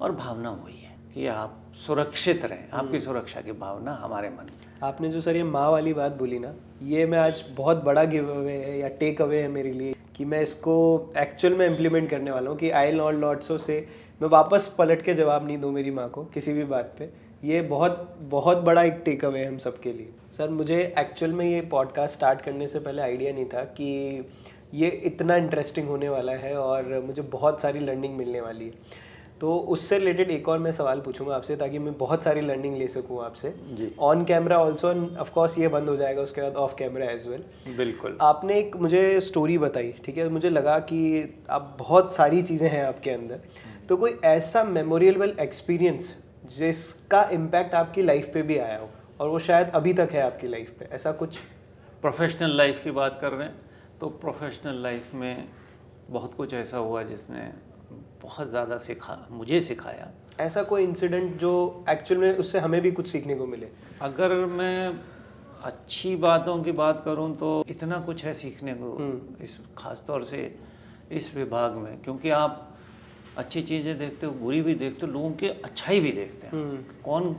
और भावना वही है कि आप सुरक्षित रहें, आपकी सुरक्षा की भावना हमारे मन में। आपने जो सर ये माँ वाली बात बोली ना, ये मैं आज बहुत बड़ा गिव अवे है या टेक अवे है मेरे लिए, कि मैं इसको एक्चुअल में इम्प्लीमेंट करने वाला हूँ कि आई नॉट लॉट्सो से मैं वापस पलट के जवाब नहीं दूँ मेरी माँ को किसी भी बात पे। ये बहुत बहुत बड़ा एक टेक अवे है हम सब के लिए। सर मुझे एक्चुअल में ये पॉडकास्ट स्टार्ट करने से पहले आइडिया नहीं था कि ये इतना इंटरेस्टिंग होने वाला है और मुझे बहुत सारी लर्निंग मिलने वाली है। तो उससे रिलेटेड एक और मैं सवाल पूछूंगा आपसे, ताकि मैं बहुत सारी लर्निंग ले सकूं आपसे on camera also, of course ये बंद हो जाएगा उसके बाद ऑफ कैमरा एज वेल। बिल्कुल। आपने एक मुझे स्टोरी बताई, ठीक है, मुझे लगा कि आप बहुत सारी चीज़ें हैं आपके अंदर, तो कोई ऐसा मेमोरेबल एक्सपीरियंस जिसका इम्पैक्ट आपकी लाइफ पे भी आया हो और वो शायद अभी तक है आपकी लाइफ पे, ऐसा कुछ? प्रोफेशनल लाइफ की बात कर रहे हैं तो प्रोफेशनल लाइफ में बहुत कुछ ऐसा हुआ जिसने बहुत ज़्यादा मुझे सिखाया। ऐसा कोई इंसिडेंट जो एक्चुअल में उससे हमें भी कुछ सीखने को मिले? अगर मैं अच्छी बातों की बात करूं तो इतना कुछ है सीखने को, इस खास तौर से इस विभाग में, क्योंकि आप अच्छी चीज़ें देखते हो, बुरी भी देखते हो, लोगों के अच्छाई भी देखते हैं। कौन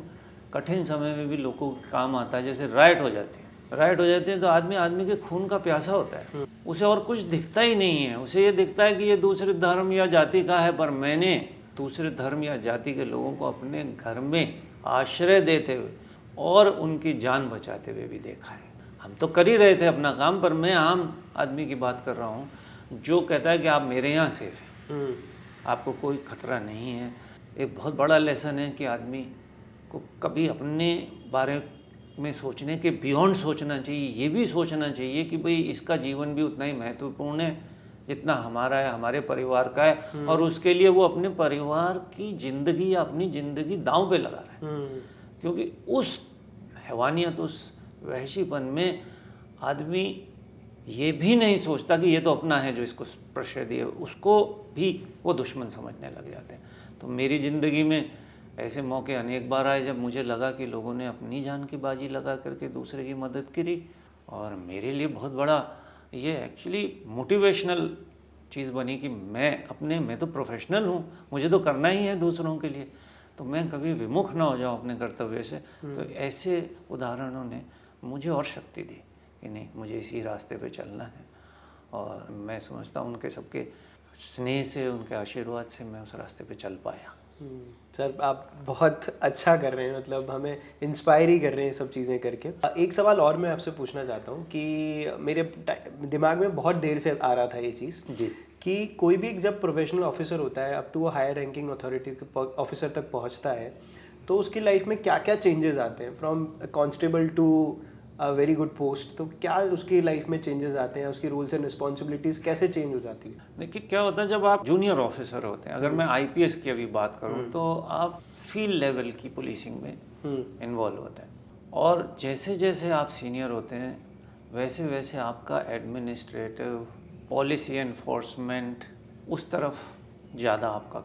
कठिन समय में भी लोगों को काम आता है। जैसे राइट हो जाती है तो आदमी के खून का प्यासा होता है, उसे और कुछ दिखता ही नहीं है। उसे ये दिखता है कि ये दूसरे धर्म या जाति का है, पर मैंने दूसरे धर्म या जाति के लोगों को अपने घर में आश्रय देते हुए और उनकी जान बचाते हुए भी देखा है। हम तो कर ही रहे थे अपना काम, पर मैं आम आदमी की बात कर रहा हूँ जो कहता है कि आप मेरे यहाँ सेफ हैं, आपको कोई खतरा नहीं है। एक बहुत बड़ा लेसन है कि आदमी को कभी अपने बारे में सोचने के बियॉन्ड सोचना चाहिए। ये भी सोचना चाहिए कि भाई इसका जीवन भी उतना ही महत्वपूर्ण है जितना हमारा है, हमारे परिवार का है, और उसके लिए वो अपने परिवार की ज़िंदगी या अपनी ज़िंदगी दांव पे लगा रहा है। क्योंकि उस हैवानियत, उस वहशीपन में आदमी ये भी नहीं सोचता कि ये तो अपना है जो इसको प्रश्रय दिए, उसको भी वो दुश्मन समझने लग जाते हैं। तो मेरी ज़िंदगी में ऐसे मौके अनेक बार आए जब मुझे लगा कि लोगों ने अपनी जान की बाजी लगा करके दूसरे की मदद करी, और मेरे लिए बहुत बड़ा ये एक्चुअली मोटिवेशनल चीज़ बनी कि मैं तो प्रोफेशनल हूँ, मुझे तो करना ही है दूसरों के लिए, तो मैं कभी विमुख ना हो जाऊँ अपने कर्तव्य से। तो ऐसे उदाहरणों ने मुझे और शक्ति दी कि नहीं, मुझे इसी रास्ते पे चलना है, और मैं समझता हूँ उनके सबके स्नेह से, उनके आशीर्वाद से मैं उस रास्ते पे चल पाया। सर आप बहुत अच्छा कर रहे हैं, मतलब हमें इंस्पायर ही कर रहे हैं सब चीज़ें करके। एक सवाल और मैं आपसे पूछना चाहता हूँ कि मेरे दिमाग में बहुत देर से आ रहा था ये चीज़ जी, कि कोई भी जब प्रोफेशनल ऑफिसर होता है, अप टू वो हायर रैंकिंग अथॉरिटी ऑफिसर तक पहुँचता है, तो उसकी लाइफ में क्या क्या चेंजेस आते हैं, from constable to a very good post, तो क्या उसकी लाइफ में चेंजेस आते हैं, उसकी रूल्स एंड रिस्पॉन्सिबिलिटीज़ कैसे चेंज हो जाती है? देखिए क्या होता है जब आप जूनियर ऑफिसर होते हैं, अगर मैं आईपीएस की अभी बात करूं तो आप फील्ड लेवल की पुलिसिंग में इन्वॉल्व होते हैं, और जैसे जैसे आप सीनियर होते हैं वैसे वैसे आपका एडमिनिस्ट्रेटिव पॉलिसी एनफोर्समेंट उस तरफ ज़्यादा आपका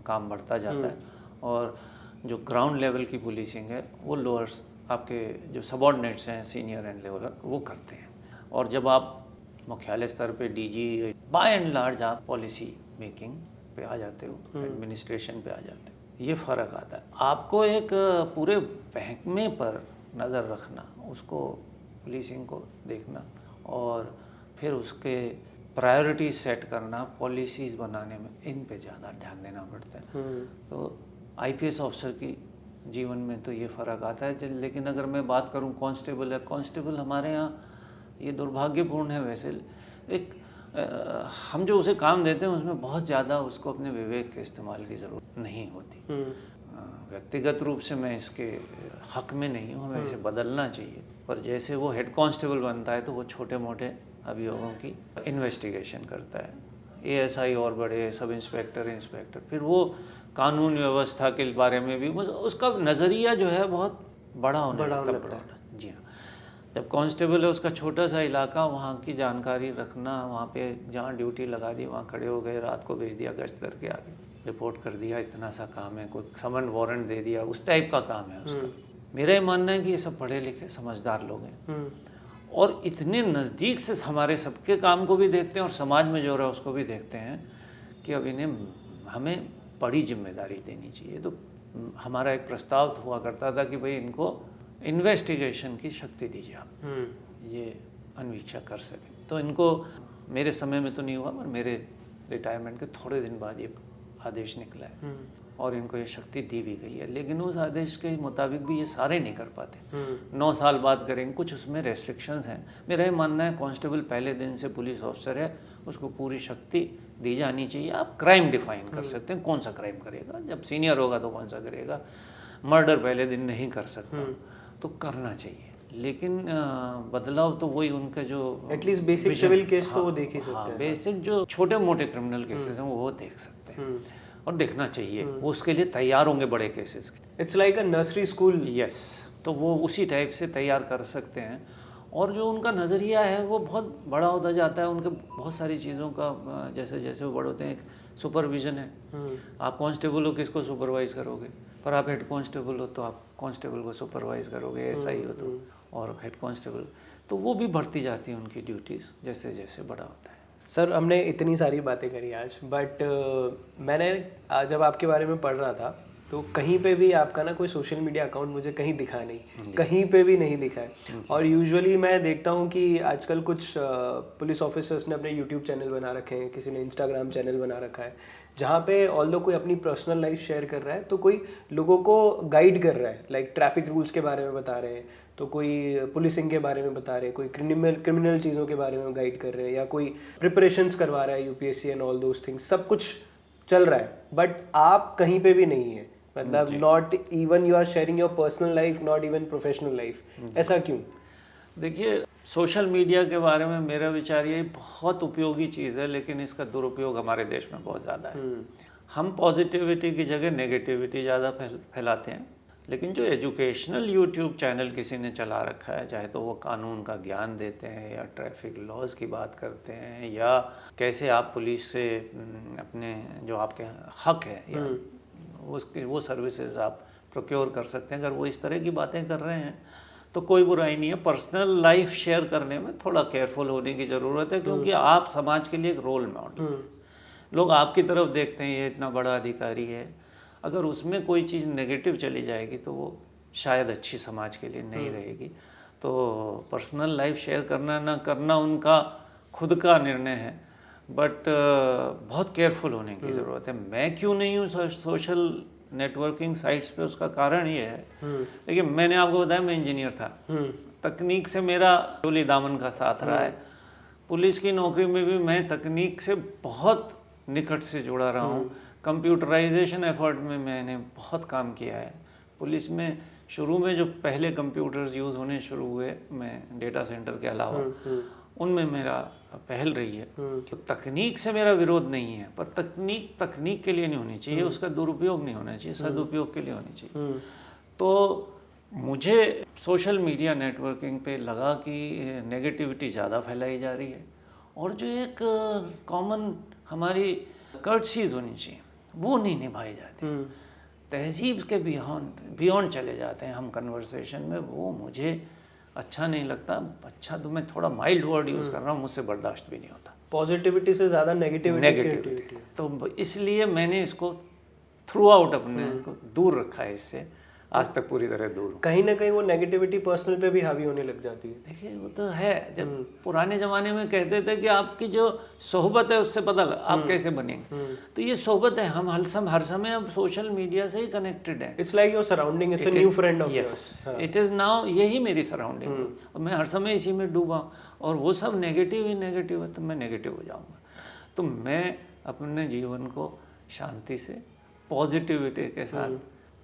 काम बढ़ता जाता है, और जो ग्राउंड लेवल की पुलिसिंग है वो लोअर आपके जो सबॉर्डिनेट्स हैं सीनियर एंड लेवलर वो करते हैं। और जब आप मुख्यालय स्तर पे डीजी बाय एंड लार्ज आप पॉलिसी मेकिंग पे आ जाते हो, एडमिनिस्ट्रेशन पे आ जाते हो, ये फ़र्क आता है। आपको एक पूरे महकमे पर नज़र रखना, उसको पुलिसिंग को देखना और फिर उसके प्रायोरिटीज सेट करना, पॉलिसीज़ बनाने में, इन पे ज़्यादा ध्यान देना पड़ता है। तो आईपीएस ऑफिसर की जीवन में तो ये फ़र्क आता है। लेकिन अगर मैं बात करूँ कांस्टेबल है, कांस्टेबल हमारे यहाँ ये दुर्भाग्यपूर्ण है वैसे, एक हम जो उसे काम देते हैं उसमें बहुत ज़्यादा उसको अपने विवेक के इस्तेमाल की ज़रूरत नहीं होती। व्यक्तिगत रूप से मैं इसके हक में नहीं हूँ, हमें इसे बदलना चाहिए, पर जैसे वो हेड कांस्टेबल बनता है तो वो छोटे मोटे अभियोगों की इन्वेस्टिगेशन करता है, एएसआई और बड़े सब इंस्पेक्टर, फिर वो कानून व्यवस्था के बारे में भी उसका नज़रिया जो है बहुत बड़ा होने लगता है। जी हाँ, जब कांस्टेबल है उसका छोटा सा इलाका, वहाँ की जानकारी रखना, वहाँ पे जहाँ ड्यूटी लगा दी वहाँ खड़े हो गए, रात को भेज दिया गश्त करके आगे रिपोर्ट कर दिया, इतना सा काम है, कोई समन वारंट दे दिया, उस टाइप का काम है उसका। मेरा ये मानना है कि ये सब पढ़े लिखे समझदार लोग हैं और इतने नज़दीक से हमारे सबके काम को भी देखते हैं और समाज में जो हो रहा है उसको भी देखते हैं कि अब इन्हें हमें बड़ी जिम्मेदारी देनी चाहिए। तो हमारा एक प्रस्ताव हुआ करता था कि भाई इनको इन्वेस्टिगेशन की शक्ति दीजिए, आप ये अन्वीक्षा कर सकें। तो इनको मेरे समय में तो नहीं हुआ, पर मेरे रिटायरमेंट के थोड़े दिन बाद ये आदेश निकला है और इनको ये शक्ति दी भी गई है। लेकिन उस आदेश के मुताबिक भी ये सारे नहीं कर पाते। 9 साल बाद करेंगे, कुछ उसमें रेस्ट्रिक्शंस हैं। मेरा ये मानना है कांस्टेबल पहले दिन से पुलिस ऑफिसर है, उसको पूरी शक्ति दी जानी चाहिए। आप क्राइम डिफाइन कर सकते हैं, कौन सा क्राइम करेगा, जब सीनियर होगा तो कौन सा करेगा। मर्डर पहले दिन नहीं कर सकता तो करना चाहिए, लेकिन बदलाव तो वही उनका जो एटलीस्ट बेसिक सिविल केस तो वो देख ही सकते हैं। बेसिक जो छोटे मोटे क्रिमिनल केसेस हैं वो देख सकते हैं और देखना चाहिए, वो उसके लिए तैयार होंगे बड़े केसेस के। It's like a nursery school. Yes, तो वो उसी टाइप से तैयार कर सकते हैं और जो उनका नज़रिया है वो बहुत बड़ा होता जाता है। उनके बहुत सारी चीज़ों का जैसे जैसे वो बड़े होते हैं, एक सुपरविज़न है। आप कांस्टेबल हो, किसको सुपरवाइज़ करोगे, पर आप हेड कांस्टेबल हो तो आप कांस्टेबल को सुपरवाइज़ करोगे, एसआई हो तो, और हेड कांस्टेबल, तो वो भी बढ़ती जाती है उनकी ड्यूटीज़ जैसे जैसे बड़ा होता है। सर हमने इतनी सारी बातें करी आज, बट मैंने जब आपके बारे में पढ़ रहा था तो कहीं पे भी आपका ना कोई सोशल मीडिया अकाउंट मुझे कहीं दिखा नहीं, कहीं पे भी नहीं दिखा है। और यूजुअली मैं देखता हूँ कि आजकल कुछ पुलिस ऑफिसर्स ने अपने यूट्यूब चैनल बना रखे हैं, किसी ने इंस्टाग्राम चैनल बना रखा है, जहाँ पे ऑल्दो कोई अपनी पर्सनल लाइफ शेयर कर रहा है तो कोई लोगों को गाइड कर रहा है, लाइक ट्रैफिक रूल्स के बारे में बता रहे हैं, तो कोई पुलिसिंग के बारे में बता रहे हैं, कोई क्रिमिनल चीज़ों के बारे में गाइड कर रहे हैं, या कोई प्रिपरेशंस करवा रहा है UPSC and all those things, सब कुछ चल रहा है। बट आप कहीं पे भी नहीं है, मतलब not even you are sharing your personal life, not even professional life. ऐसा क्यों? देखिए, सोशल मीडिया के बारे में मेरा विचार ये बहुत उपयोगी चीज़ है, लेकिन इसका दुरुपयोग हमारे देश में बहुत ज़्यादा है। हम पॉजिटिविटी की जगह नेगेटिविटी ज़्यादा फैलाते हैं। लेकिन जो एजुकेशनल यूट्यूब चैनल किसी ने चला रखा है, चाहे तो वो कानून का ज्ञान देते हैं या ट्रैफिक लॉज की बात करते हैं या कैसे आप पुलिस से अपने जो आपके हक है या उसकी वो सर्विसेज आप प्रोक्योर कर सकते हैं, अगर वो इस तरह की बातें कर रहे हैं तो कोई बुराई नहीं है। पर्सनल लाइफ शेयर करने में थोड़ा केयरफुल होने की ज़रूरत है, क्योंकि आप समाज के लिए एक रोल मॉडल, लोग आपकी तरफ देखते हैं, ये इतना बड़ा अधिकारी है। अगर उसमें कोई चीज़ नेगेटिव चली जाएगी तो वो शायद अच्छी समाज के लिए नहीं रहेगी। तो पर्सनल लाइफ शेयर करना ना करना उनका खुद का निर्णय है, बट बहुत केयरफुल होने की ज़रूरत है। मैं क्यों नहीं हूँ सोशल नेटवर्किंग साइट्स पे, उसका कारण ये है, देखिए मैंने आपको बताया मैं इंजीनियर था, तकनीक से मेरा चोली दामन का साथ रहा है। पुलिस की नौकरी में भी मैं तकनीक से बहुत निकट से जुड़ा रहा हूँ। कंप्यूटराइजेशन एफर्ट में मैंने बहुत काम किया है। पुलिस में शुरू में जो पहले कंप्यूटर्स यूज़ होने शुरू हुए, मैं डेटा सेंटर के अलावा, उनमें मेरा पहल रही है। तो तकनीक से मेरा विरोध नहीं है, पर तकनीक के लिए नहीं होनी चाहिए, उसका दुरुपयोग नहीं होना चाहिए, सदुपयोग के लिए होनी चाहिए। तो मुझे सोशल मीडिया नेटवर्किंग पे लगा कि नेगेटिविटी ज़्यादा फैलाई जा रही है और जो एक कॉमन हमारी कर्टसीज होनी चाहिए वो नहीं निभाई जाती। तहजीब के बियॉन्ड चले जाते हैं हम कन्वर्सेशन में, वो मुझे अच्छा नहीं लगता। अच्छा तो मैं थोड़ा माइल्ड वर्ड यूज़ कर रहा हूँ, मुझसे बर्दाश्त भी नहीं होता। पॉजिटिविटी से ज़्यादा नेगेटिविटी। तो इसलिए मैंने इसको थ्रू आउट अपने को दूर रखा है इससे, आज तक पूरी तरह दूर हूँ। कहीं ना कहीं वो नेगेटिविटी पर्सनल पे भी हावी होने लग जाती है। देखिए वो तो है, जब पुराने ज़माने में कहते थे कि आपकी जो सोहबत है उससे पता आप कैसे बनेंगे, तो ये सोहबत है। हम हर समय अब सोशल मीडिया से ही कनेक्टेड है। It's like your surrounding, it's a new friend of yours. It is now, यही मेरी सराउंडिंग और मैं हर समय इसी में डूबा और वो सब नेगेटिव ही नेगेटिव है तो मैं नेगेटिव हो जाऊँगा। तो मैं अपने जीवन को शांति से पॉजिटिविटी के साथ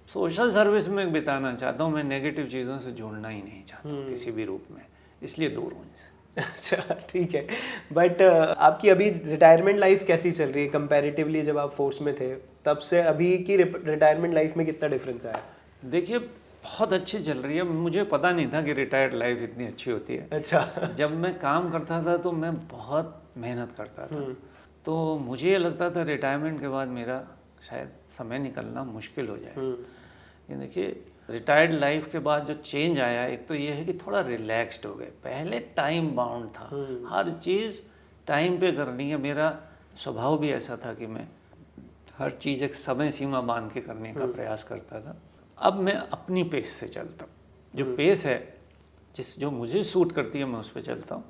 सोशल सर्विस में बिताना चाहता हूँ। मैं नेगेटिव चीज़ों से जुड़ना ही नहीं चाहता हूँ किसी भी रूप में, इसलिए दूर हूँ इनसे। अच्छा ठीक है, बट आपकी अभी रिटायरमेंट लाइफ कैसी चल रही है कंपैरेटिवली? जब आप फोर्स में थे तब से अभी की रिटायरमेंट लाइफ में कितना डिफरेंस आया? देखिए बहुत अच्छी चल रही है। मुझे पता नहीं था कि रिटायर्ड लाइफ इतनी अच्छी होती है। अच्छा। जब मैं काम करता था तो मैं बहुत मेहनत करता था, तो मुझे ये लगता था रिटायरमेंट के बाद मेरा शायद समय निकलना मुश्किल हो जाए। ये देखिए रिटायर्ड लाइफ के बाद जो चेंज आया, एक तो ये है कि थोड़ा रिलैक्स्ड हो गए। पहले टाइम बाउंड था, हर चीज़ टाइम पे करनी है। मेरा स्वभाव भी ऐसा था कि मैं हर चीज़ एक समय सीमा बांध के करने का प्रयास करता था। अब मैं अपनी पेस से चलता हूँ, जो पेस है जो मुझे सूट करती है मैं उस पर चलता हूँ।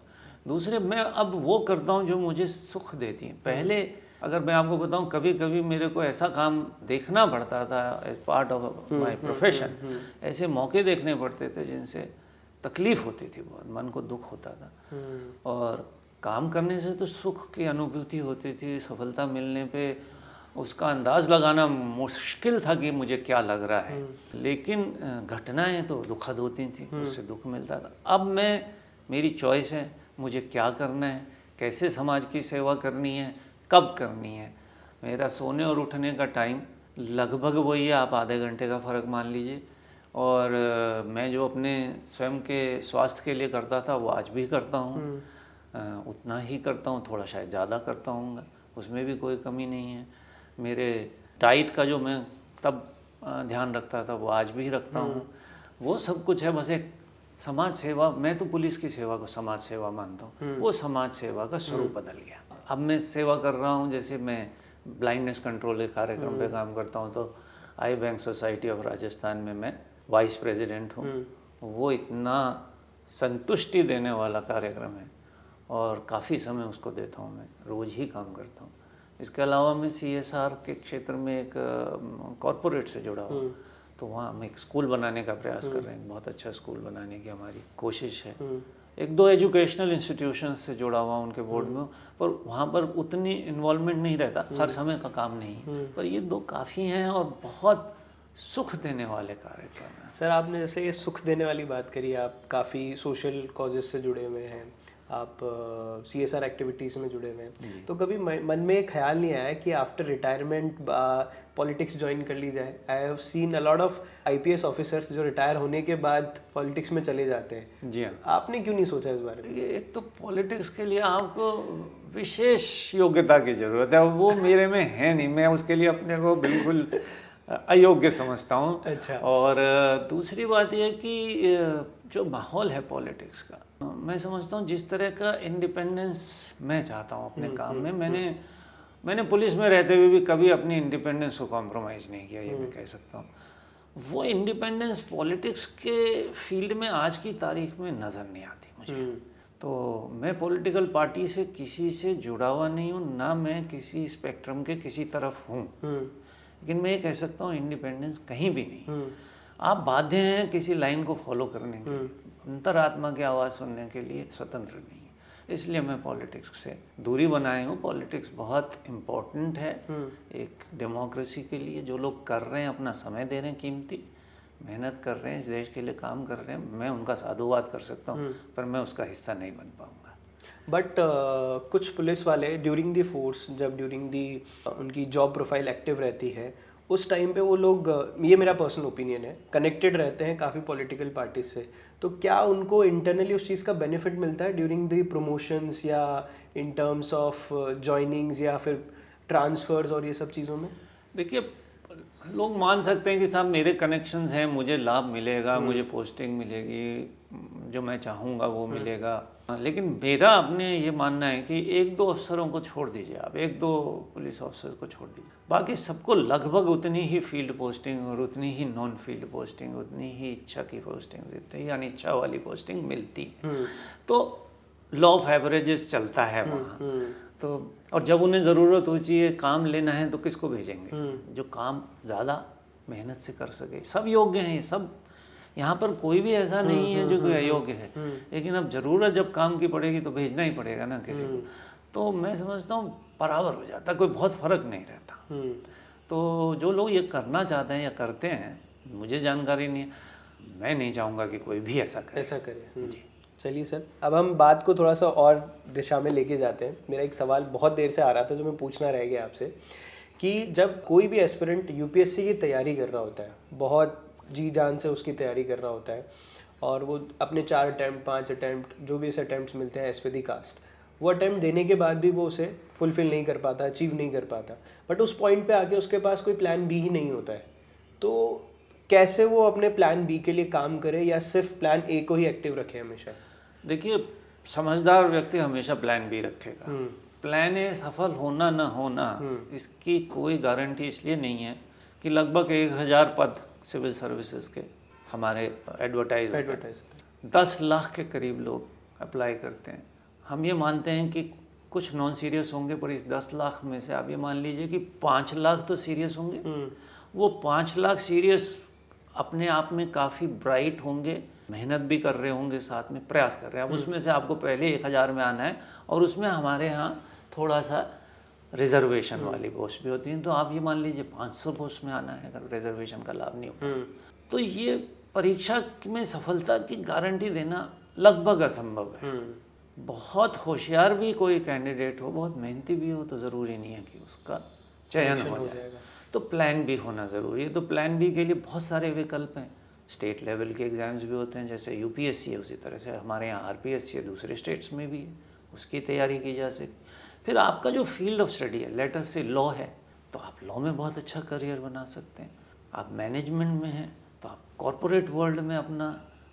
दूसरे मैं अब वो करता हूँ जो मुझे सुख देती है। पहले अगर मैं आपको बताऊं, कभी कभी मेरे को ऐसा काम देखना पड़ता था as part of my profession, ऐसे मौके देखने पड़ते थे जिनसे तकलीफ़ होती थी, बहुत मन को दुख होता था। और काम करने से तो सुख की अनुभूति होती थी, सफलता मिलने पे उसका अंदाज़ लगाना मुश्किल था कि मुझे क्या लग रहा है, लेकिन घटनाएं तो दुखद होती थी, उससे दुख मिलता था। अब मेरी चॉइस है, मुझे क्या करना है, कैसे समाज की सेवा करनी है, कब करनी है। मेरा सोने और उठने का टाइम लगभग वही है, आप आधे घंटे का फ़र्क मान लीजिए। और मैं जो अपने स्वयं के स्वास्थ्य के लिए करता था वो आज भी करता हूँ, उतना ही करता हूँ, थोड़ा शायद ज़्यादा करता हूँ, उसमें भी कोई कमी नहीं है। मेरे डाइट का जो मैं तब ध्यान रखता था वो आज भी रखता हूँ। वो सब कुछ है, बस एक समाज सेवा। मैं तो पुलिस की सेवा को समाज सेवा मानता हूँ, वो समाज सेवा का स्वरूप बदल गया। अब मैं सेवा कर रहा हूँ, जैसे मैं ब्लाइंडनेस कंट्रोल के कार्यक्रम पे काम करता हूँ, तो आई बैंक सोसाइटी ऑफ राजस्थान में मैं वाइस प्रेसिडेंट हूँ। वो इतना संतुष्टि देने वाला कार्यक्रम है और काफ़ी समय उसको देता हूँ, मैं रोज़ ही काम करता हूँ। इसके अलावा मैं CSR के क्षेत्र में एक कॉरपोरेट से जुड़ा हूँ, तो वहाँ हम एक स्कूल बनाने का प्रयास कर रहे हैं। बहुत अच्छा स्कूल बनाने की हमारी कोशिश है। एक दो एजुकेशनल इंस्टीट्यूशंस से जुड़ा हुआ उनके बोर्ड में, पर वहाँ पर उतनी इन्वॉल्वमेंट नहीं रहता, हर समय का काम नहीं, पर ये दो काफ़ी हैं और बहुत सुख देने वाले कार्यक्रम हैं। सर आपने जैसे ये सुख देने वाली बात करी, आप काफ़ी सोशल कॉजेज से जुड़े हुए हैं, आप CSR एक्टिविटीज़ में जुड़े हुए हैं, तो कभी मन में एक ख्याल नहीं आया कि आफ्टर रिटायरमेंट पॉलिटिक्स ज्वाइन कर ली जाए? I have seen a lot of IPS officers जो रिटायर होने के बाद पॉलिटिक्स में चले जाते हैं। जी हाँ। आपने क्यों नहीं सोचा इस बारे में? एक तो पॉलिटिक्स के लिए आपको विशेष योग्यता की ज़रूरत है, वो मेरे में है नहीं। मैं उसके लिए अपने को बिल्कुल अयोग्य समझता हूँ। अच्छा। और दूसरी बात यह कि जो माहौल है पॉलिटिक्स का, मैं समझता हूँ जिस तरह का इंडिपेंडेंस मैं चाहता हूँ अपने काम में, मैंने पुलिस में रहते हुए भी कभी अपनी इंडिपेंडेंस को कॉम्प्रोमाइज़ नहीं किया, ये मैं कह सकता हूँ। वो इंडिपेंडेंस पॉलिटिक्स के फील्ड में आज की तारीख में नज़र नहीं आती मुझे। तो मैं पॉलिटिकल पार्टी से किसी से जुड़ा हुआ नहीं हूँ, ना मैं किसी स्पेक्ट्रम के किसी तरफ हूँ, लेकिन मैं ये कह सकता हूँ इंडिपेंडेंस कहीं भी नहीं। आप बाध्य हैं किसी लाइन को फॉलो करने के लिए, अंतरात्मा की आवाज़ सुनने के लिए स्वतंत्र नहीं है। इसलिए मैं पॉलिटिक्स से दूरी बनाए हूँ। पॉलिटिक्स बहुत इम्पोर्टेंट है एक डेमोक्रेसी के लिए। जो लोग कर रहे हैं, अपना समय दे रहे हैं, कीमती मेहनत कर रहे हैं, इस देश के लिए काम कर रहे हैं, मैं उनका साधुवाद कर सकता हूँ, पर मैं उसका हिस्सा नहीं बन पाऊँगा। बट कुछ पुलिस वाले ड्यूरिंग दी फोर्स, जब ड्यूरिंग दी उनकी जॉब प्रोफाइल एक्टिव रहती है, उस टाइम पे वो लोग, ये मेरा पर्सनल ओपिनियन है, कनेक्टेड रहते हैं काफ़ी पॉलिटिकल पार्टीज से, तो क्या उनको इंटरनली उस चीज़ का बेनिफिट मिलता है ड्यूरिंग द प्रमोशंस या इन टर्म्स ऑफ जॉइनिंग्स या फिर ट्रांसफर्स और ये सब चीज़ों में? देखिए, लोग मान सकते हैं कि साहब मेरे कनेक्शंस हैं, मुझे लाभ मिलेगा, मुझे पोस्टिंग मिलेगी, जो मैं चाहूँगा वो मिलेगा। लेकिन मेरा अपने ये मानना है कि एक दो अफसरों को छोड़ दीजिए, आप एक दो पुलिस ऑफिसर को छोड़ दीजिए, बाकी सबको लगभग उतनी ही फील्ड पोस्टिंग और उतनी ही नॉन फील्ड पोस्टिंग, उतनी ही इच्छा की पोस्टिंग, उतनी ही अनिच्छा वाली पोस्टिंग मिलती है। तो लॉ ऑफ एवरेजेस चलता है वहाँ। तो और जब उन्हें ज़रूरत होती है, काम लेना है, तो किसको भेजेंगे? जो काम ज़्यादा मेहनत से कर सके। सब योग्य हैं, ये सब, यहाँ पर कोई भी ऐसा नहीं है जो कोई अयोग्य है, लेकिन अब ज़रूरत जब काम की पड़ेगी तो भेजना ही पड़ेगा ना किसी को। तो मैं समझता हूँ बराबर हो जाता, कोई बहुत फ़र्क नहीं रहता। तो जो लोग ये करना चाहते हैं या करते हैं, मुझे जानकारी नहीं है, मैं नहीं चाहूँगा कि कोई भी ऐसा करे। जी, चलिए सर, अब हम बात को थोड़ा सा और दिशा में लेके जाते हैं। मेरा एक सवाल बहुत देर से आ रहा था जो मैं पूछना रह गया आपसे, कि जब कोई भी एस्पिरेंट यूपीएससी की तैयारी कर रहा होता है, बहुत जी जान से उसकी तैयारी कर रहा होता है, और वो अपने 4 अटैम्प्ट 5 अटैम्प्ट जो भी इसे अटैम्प्ट्स मिलते हैं एज पर दी कास्ट, वो अटैम्प्ट देने के बाद भी वो उसे फुलफिल नहीं कर पाता, अचीव नहीं कर पाता, बट उस पॉइंट पे आके उसके पास कोई प्लान बी ही नहीं होता है। तो कैसे वो अपने प्लान बी के लिए काम करे, या सिर्फ प्लान ए को ही एक्टिव रखे हमेशा? देखिए, समझदार व्यक्ति हमेशा प्लान बी रखेगा। प्लान ए सफल होना ना होना, इसकी कोई गारंटी इसलिए नहीं है कि लगभग 1000 पद सिविल सर्विसेज के हमारे एडवर्टाइज 10 लाख के करीब लोग अप्लाई करते हैं। हम ये मानते हैं कि कुछ नॉन सीरियस होंगे, पर इस 10 लाख में से आप ये मान लीजिए कि 5 लाख तो सीरियस होंगे। वो 5 लाख सीरियस अपने आप में काफ़ी ब्राइट होंगे, मेहनत भी कर रहे होंगे, साथ में प्रयास कर रहे हैं। अब उसमें से आपको पहले 1000 में आना है, और उसमें हमारे यहाँ थोड़ा सा रिजर्वेशन वाली पोस्ट भी होती हैं, तो आप ये मान लीजिए 500 पोस्ट में आना है अगर रिजर्वेशन का लाभ नहीं होगा। तो ये परीक्षा में सफलता की गारंटी देना लगभग असंभव है। बहुत होशियार भी कोई कैंडिडेट हो, बहुत मेहनती भी हो, तो ज़रूरी नहीं है कि उसका चयन हो जाएगा। तो प्लान बी होना ज़रूरी है। तो प्लान बी के लिए बहुत सारे विकल्प हैं। स्टेट लेवल के एग्ज़ाम्स भी होते हैं, जैसे यूपीएससी है, उसी तरह से हमारे यहाँ आरपीएससी है, दूसरे स्टेट्स में भी है, उसकी तैयारी की जा सकती। फिर आपका जो फील्ड ऑफ स्टडी है, लेट अस से लॉ है, तो आप लॉ में बहुत अच्छा करियर बना सकते हैं। आप मैनेजमेंट में हैं तो आप कॉरपोरेट वर्ल्ड में अपना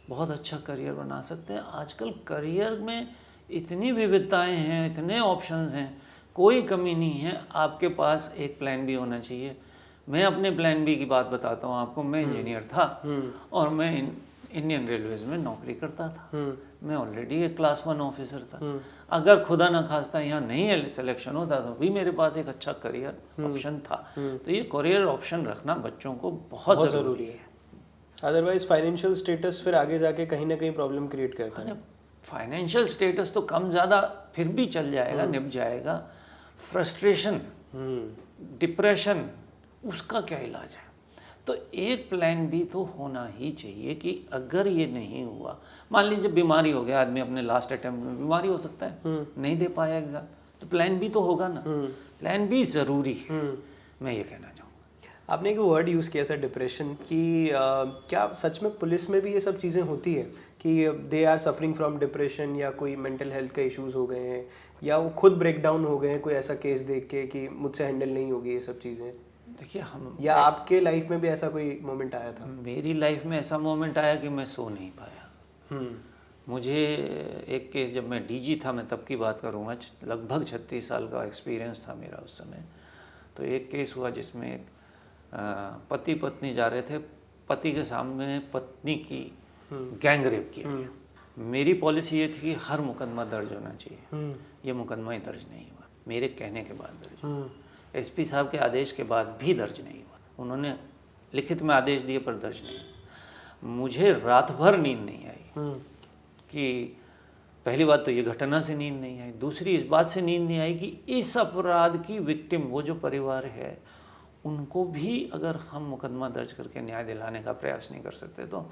बहुत अच्छा करियर बना सकते हैं। आजकल करियर में इतनी विविधताएं हैं, इतने ऑप्शंस हैं, कोई कमी नहीं है। आपके पास एक प्लान बी होना चाहिए। मैं अपने प्लान बी की बात बताता हूँ आपको। मैं इंजीनियर था और मैं इंडियन रेलवेज में नौकरी करता था। मैं ऑलरेडी एक क्लास 1 ऑफिसर था। अगर खुदा न खास्ता यहाँ नहीं सिलेक्शन होता तो भी मेरे पास एक अच्छा करियर ऑप्शन था। तो ये करियर ऑप्शन रखना बच्चों को बहुत ज़रूरी है। अदरवाइज फाइनेंशियल स्टेटस फिर आगे जाके कहीं ना कहीं प्रॉब्लम क्रिएट करता है। फाइनेंशियल स्टेटस तो कम ज़्यादा फिर भी चल जाएगा, निप जाएगा। फ्रस्ट्रेशन, डिप्रेशन, उसका क्या इलाज है? तो एक प्लान बी तो होना ही चाहिए कि अगर ये नहीं हुआ, मान लीजिए बीमारी हो गया आदमी, अपने लास्ट अटेम्प्ट में बीमारी हो सकता है, नहीं दे पाया एग्जाम, तो प्लान बी तो होगा ना। प्लान बी ज़रूरी है, मैं ये कहना चाहूँगा। आपने एक वर्ड यूज़ किया सर, डिप्रेशन की। क्या सच में पुलिस में भी ये सब चीज़ें होती है कि they are suffering from depression, या कोई मेंटल हेल्थ का इश्यूज हो गए हैं, या वो खुद ब्रेक डाउन हो गए हैं कोई ऐसा केस देख के कि मुझसे हैंडल नहीं होगी ये सब चीज़ें? देखिए, हम या आपके लाइफ में भी ऐसा कोई मोमेंट आया था? मेरी लाइफ में ऐसा मोमेंट आया कि मैं सो नहीं पाया। मुझे एक केस, जब मैं डीजी था, मैं तब की बात करूँगा, लगभग 36 साल का एक्सपीरियंस था मेरा उस समय। तो एक केस हुआ जिसमें एक पति पत्नी जा रहे थे, पति के सामने पत्नी की गैंग रेप किया गया। मेरी पॉलिसी ये थी कि हर मुकदमा दर्ज होना चाहिए। ये मुकदमा ही दर्ज नहीं हुआ, मेरे कहने के बाद दर्ज हुआ। एसपी साहब के आदेश के बाद भी दर्ज नहीं हुआ। उन्होंने लिखित में आदेश दिए पर दर्ज नहीं। मुझे रात भर नींद नहीं आई कि पहली बात तो ये घटना से नींद नहीं आई, दूसरी इस बात से नींद नहीं आई कि इस अपराध की विक्टिम, वो जो परिवार है, उनको भी अगर हम मुकदमा दर्ज करके न्याय दिलाने का प्रयास नहीं कर सकते तो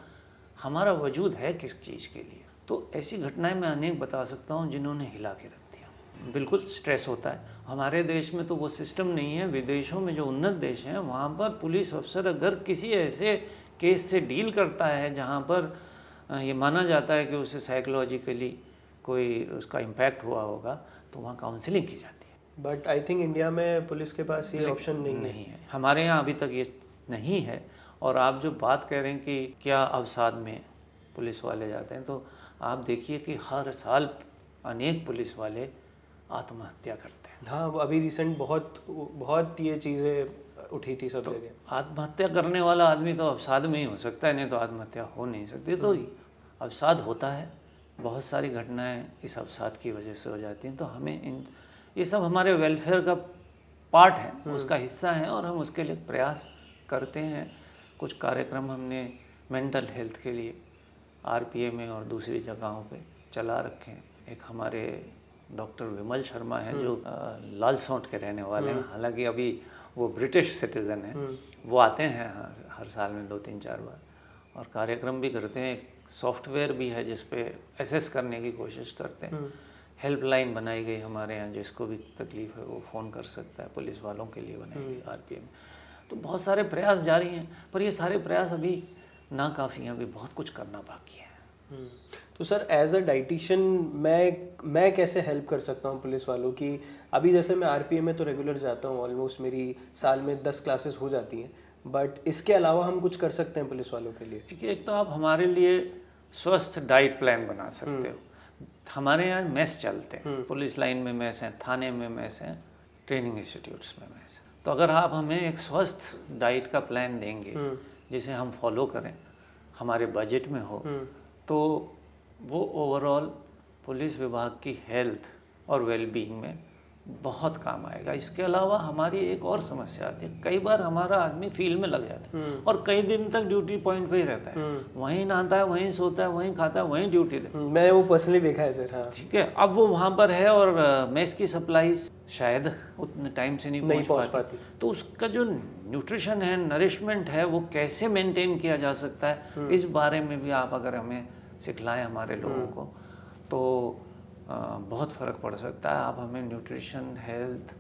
हमारा वजूद है किस चीज़ के लिए। तो ऐसी घटनाएं मैं अनेक बता सकता हूं जिन्होंने हिला के रख दिया। बिल्कुल स्ट्रेस होता है। हमारे देश में तो वो सिस्टम नहीं है। विदेशों में जो उन्नत देश हैं वहाँ पर पुलिस अफसर अगर किसी ऐसे केस से डील करता है जहाँ पर ये माना जाता है कि उसे साइकोलॉजिकली कोई उसका इम्पैक्ट हुआ होगा, तो वहाँ काउंसलिंग की जाती है। बट आई थिंक इंडिया में पुलिस के पास ये ऑप्शन नहीं है। हमारे यहाँ अभी तक ये नहीं है। और आप जो बात कह रहे हैं कि क्या अवसाद में पुलिस वाले जाते हैं, तो आप देखिए कि हर साल अनेक पुलिस वाले आत्महत्या करते हैं। हाँ, वो अभी रिसेंट बहुत ये चीज़ें उठी थी सब जगह। आत्महत्या करने वाला आदमी तो अवसाद में ही हो सकता है, नहीं तो आत्महत्या हो नहीं सकती। तो अवसाद होता है, बहुत सारी घटनाएं इस अवसाद की वजह से हो जाती हैं। तो हमें ये सब हमारे वेलफेयर का पार्ट है, उसका हिस्सा है, और हम उसके लिए प्रयास करते हैं। कुछ कार्यक्रम हमने मेंटल हेल्थ के लिए आरपीए में और दूसरी जगहों पे चला रखे हैं। एक हमारे डॉक्टर विमल शर्मा हैं जो लालसोट के रहने वाले हैं, हालांकि अभी वो ब्रिटिश सिटीज़न हैं। वो आते हैं हर साल में 2-3-4 बार, और कार्यक्रम भी करते हैं। एक सॉफ्टवेयर भी है जिस पे एसेस करने की कोशिश करते हैं। हेल्पलाइन बनाई गई हमारे यहाँ, जिसको भी तकलीफ़ है वो फ़ोन कर सकता है। पुलिस वालों के लिए बनाई गई आरपीए में। तो बहुत सारे प्रयास जारी हैं, पर ये सारे प्रयास अभी नाकाफ़ी हैं, अभी बहुत कुछ करना बाकी है। तो सर, एज अ डाइटिशियन मैं कैसे हेल्प कर सकता हूँ पुलिस वालों की? अभी जैसे मैं आरपीए में तो रेगुलर जाता हूँ, ऑलमोस्ट मेरी साल में 10 क्लासेस हो जाती हैं, बट इसके अलावा हम कुछ कर सकते हैं पुलिस वालों के लिए? देखिए, एक तो आप हमारे लिए स्वस्थ डाइट प्लान बना सकते हो। हमारे यहाँ मेस चलते हैं, पुलिस लाइन में मेस हैं, थाने में मेस हैं, ट्रेनिंग इंस्टीट्यूट्स में मेस हैं। तो अगर आप हमें एक स्वस्थ डाइट का प्लान देंगे जिसे हम फॉलो करें, हमारे बजट में हो, तो वो ओवरऑल पुलिस विभाग की हेल्थ और वेलबीइंग में बहुत काम आएगा। इसके अलावा हमारी एक और समस्या आती है, कई बार हमारा आदमी फील्ड में लग जाता है और कई दिन तक ड्यूटी पॉइंट पे ही रहता है, वहीं नहाता है, वहीं सोता है, वहीं खाता है, वहीं ड्यूटी देता है। मैं वो पर्सनली देखा है सर। हाँ, ठीक है। अब वो वहाँ पर है और मेस की सप्लाईज शायद उतने टाइम से नहीं पहुँच पाती, तो उसका जो न्यूट्रिशन है, नरिशमेंट है, वो कैसे मेंटेन किया जा सकता है, इस बारे में भी आप अगर हमें सिखलाएं हमारे लोगों को, तो बहुत फ़र्क पड़ सकता है। आप हमें न्यूट्रिशन, हेल्थ,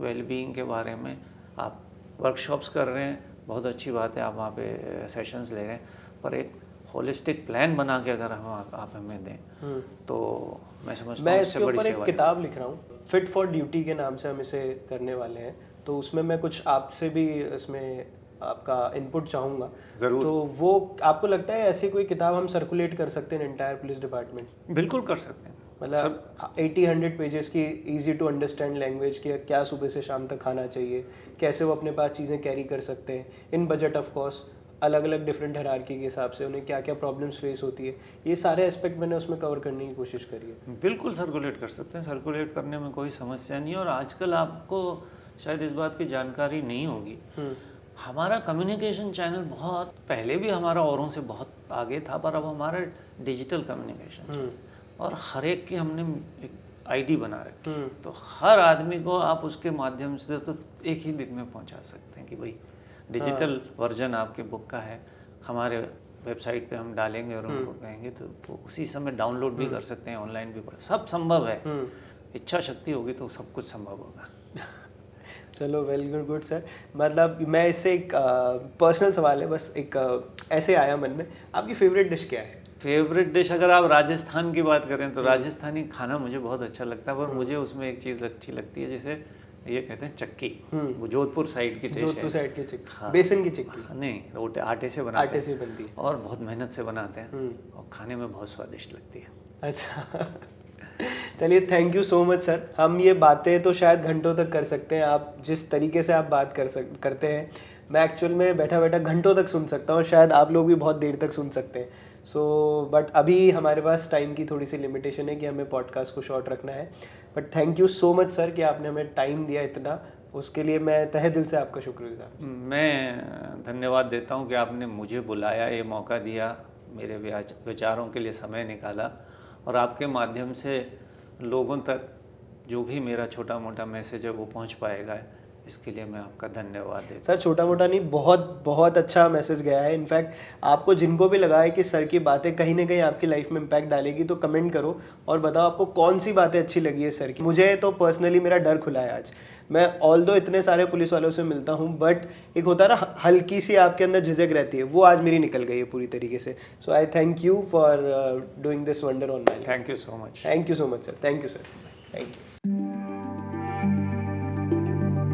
वेलबीइंग के बारे में आप वर्कशॉप्स कर रहे हैं, बहुत अच्छी बात है, आप वहाँ पे सेशंस ले रहे हैं, पर एक होलिस्टिक प्लान बना के अगर आप हमें दें तो मैं समझता हूँ इससे बड़ी सेवा। मैं इसके ऊपर एक किताब लिख रहा हूँ, फिट फॉर ड्यूटी के नाम से हम इसे करने वाले हैं, तो उसमें मैं कुछ आपसे भी इसमें आपका इनपुट चाहूँगा। ज़रूर। तो वो आपको लगता है ऐसी कोई किताब हम सर्कुलेट कर सकते हैं एंटायर पुलिस डिपार्टमेंट? बिल्कुल कर सकते हैं। मतलब 80-100 पेजेस की इजी टू अंडरस्टैंड लैंग्वेज की, क्या सुबह से शाम तक खाना चाहिए, कैसे वो अपने पास चीज़ें कैरी कर सकते हैं इन बजट ऑफ कोर्स, अलग अलग डिफरेंट हायरार्की के हिसाब से उन्हें क्या क्या प्रॉब्लम्स फेस होती है, ये सारे एस्पेक्ट मैंने उसमें कवर करने की कोशिश करी है। बिल्कुल सर्कुलेट कर सकते हैं, सर्कुलेट करने में कोई समस्या नहीं है। और आजकल आपको शायद इस बात की जानकारी नहीं होगी, हमारा कम्युनिकेशन चैनल बहुत पहले भी हमारा औरों से बहुत आगे था, पर अब हमारा डिजिटल कम्युनिकेशन और हर एक की हमने एक आईडी बना रखी, तो हर आदमी को आप उसके माध्यम से तो एक ही दिन में पहुंचा सकते हैं कि भाई डिजिटल वर्जन आपके बुक का है, हमारे वेबसाइट पे हम डालेंगे और उनको कहेंगे तो वो उसी समय डाउनलोड भी कर सकते हैं, ऑनलाइन भी पढ़, सब संभव है। इच्छा शक्ति होगी तो सब कुछ संभव होगा। चलो, वेल गुड सर। मतलब मैं इससे एक पर्सनल सवाल है, बस एक ऐसे आया मन में, आपकी फेवरेट डिश क्या है? फेवरेट डिश अगर आप राजस्थान की बात करें तो राजस्थानी खाना मुझे बहुत अच्छा लगता है, पर मुझे उसमें एक चीज़ अच्छी लगती है जिसे ये कहते हैं चक्की, वो जोधपुर साइड की डिश है। जोधपुर साइड की चिक्की, हाँ। बेसन की चिक्की? नहीं, आटे से बनाते हैं। आटे से बनती है और बहुत मेहनत से बनाते हैं और खाने में बहुत स्वादिष्ट लगती है। अच्छा। चलिए, thank you so much sir. हम ये बातें तो शायद घंटों तक कर सकते हैं, आप जिस तरीके से आप बात करते हैं, मैं एक्चुअल में बैठा बैठा घंटों तक सुन सकता हूँ, शायद आप लोग भी बहुत देर तक सुन सकते हैं। बट अभी हमारे पास टाइम की थोड़ी सी लिमिटेशन है कि हमें पॉडकास्ट को शॉर्ट रखना है। But thank you so much sir कि आपने हमें टाइम दिया इतना, उसके लिए मैं तहे दिल से आपका शुक्रगुजार। मैं धन्यवाद देता हूँ कि आपने मुझे बुलाया, ये मौका दिया, मेरे विचारों के लिए समय निकाला, और आपके माध्यम से लोगों तक जो भी मेरा छोटा मोटा मैसेज है वो पहुँच पाएगा, इसके लिए मैं आपका धन्यवाद देता सर छोटा मोटा नहीं, बहुत बहुत अच्छा मैसेज गया है। इनफैक्ट आपको जिनको भी लगा है कि सर की बातें कहीं ना कहीं आपकी लाइफ में इम्पैक्ट डालेगी तो कमेंट करो और बताओ आपको कौन सी बातें अच्छी लगी है सर की। मुझे तो पर्सनली मेरा डर खुला है आज। मैं ऑल्दो इतने सारे पुलिस वालों से मिलता हूँ, बट एक होता है ना हल्की सी आपके अंदर झिझक रहती है, वो आज मेरी निकल गई है पूरी तरीके से। So I thank you for doing this wonder on my. Thank you so much. Thank you so much sir, thank you sir, thank you.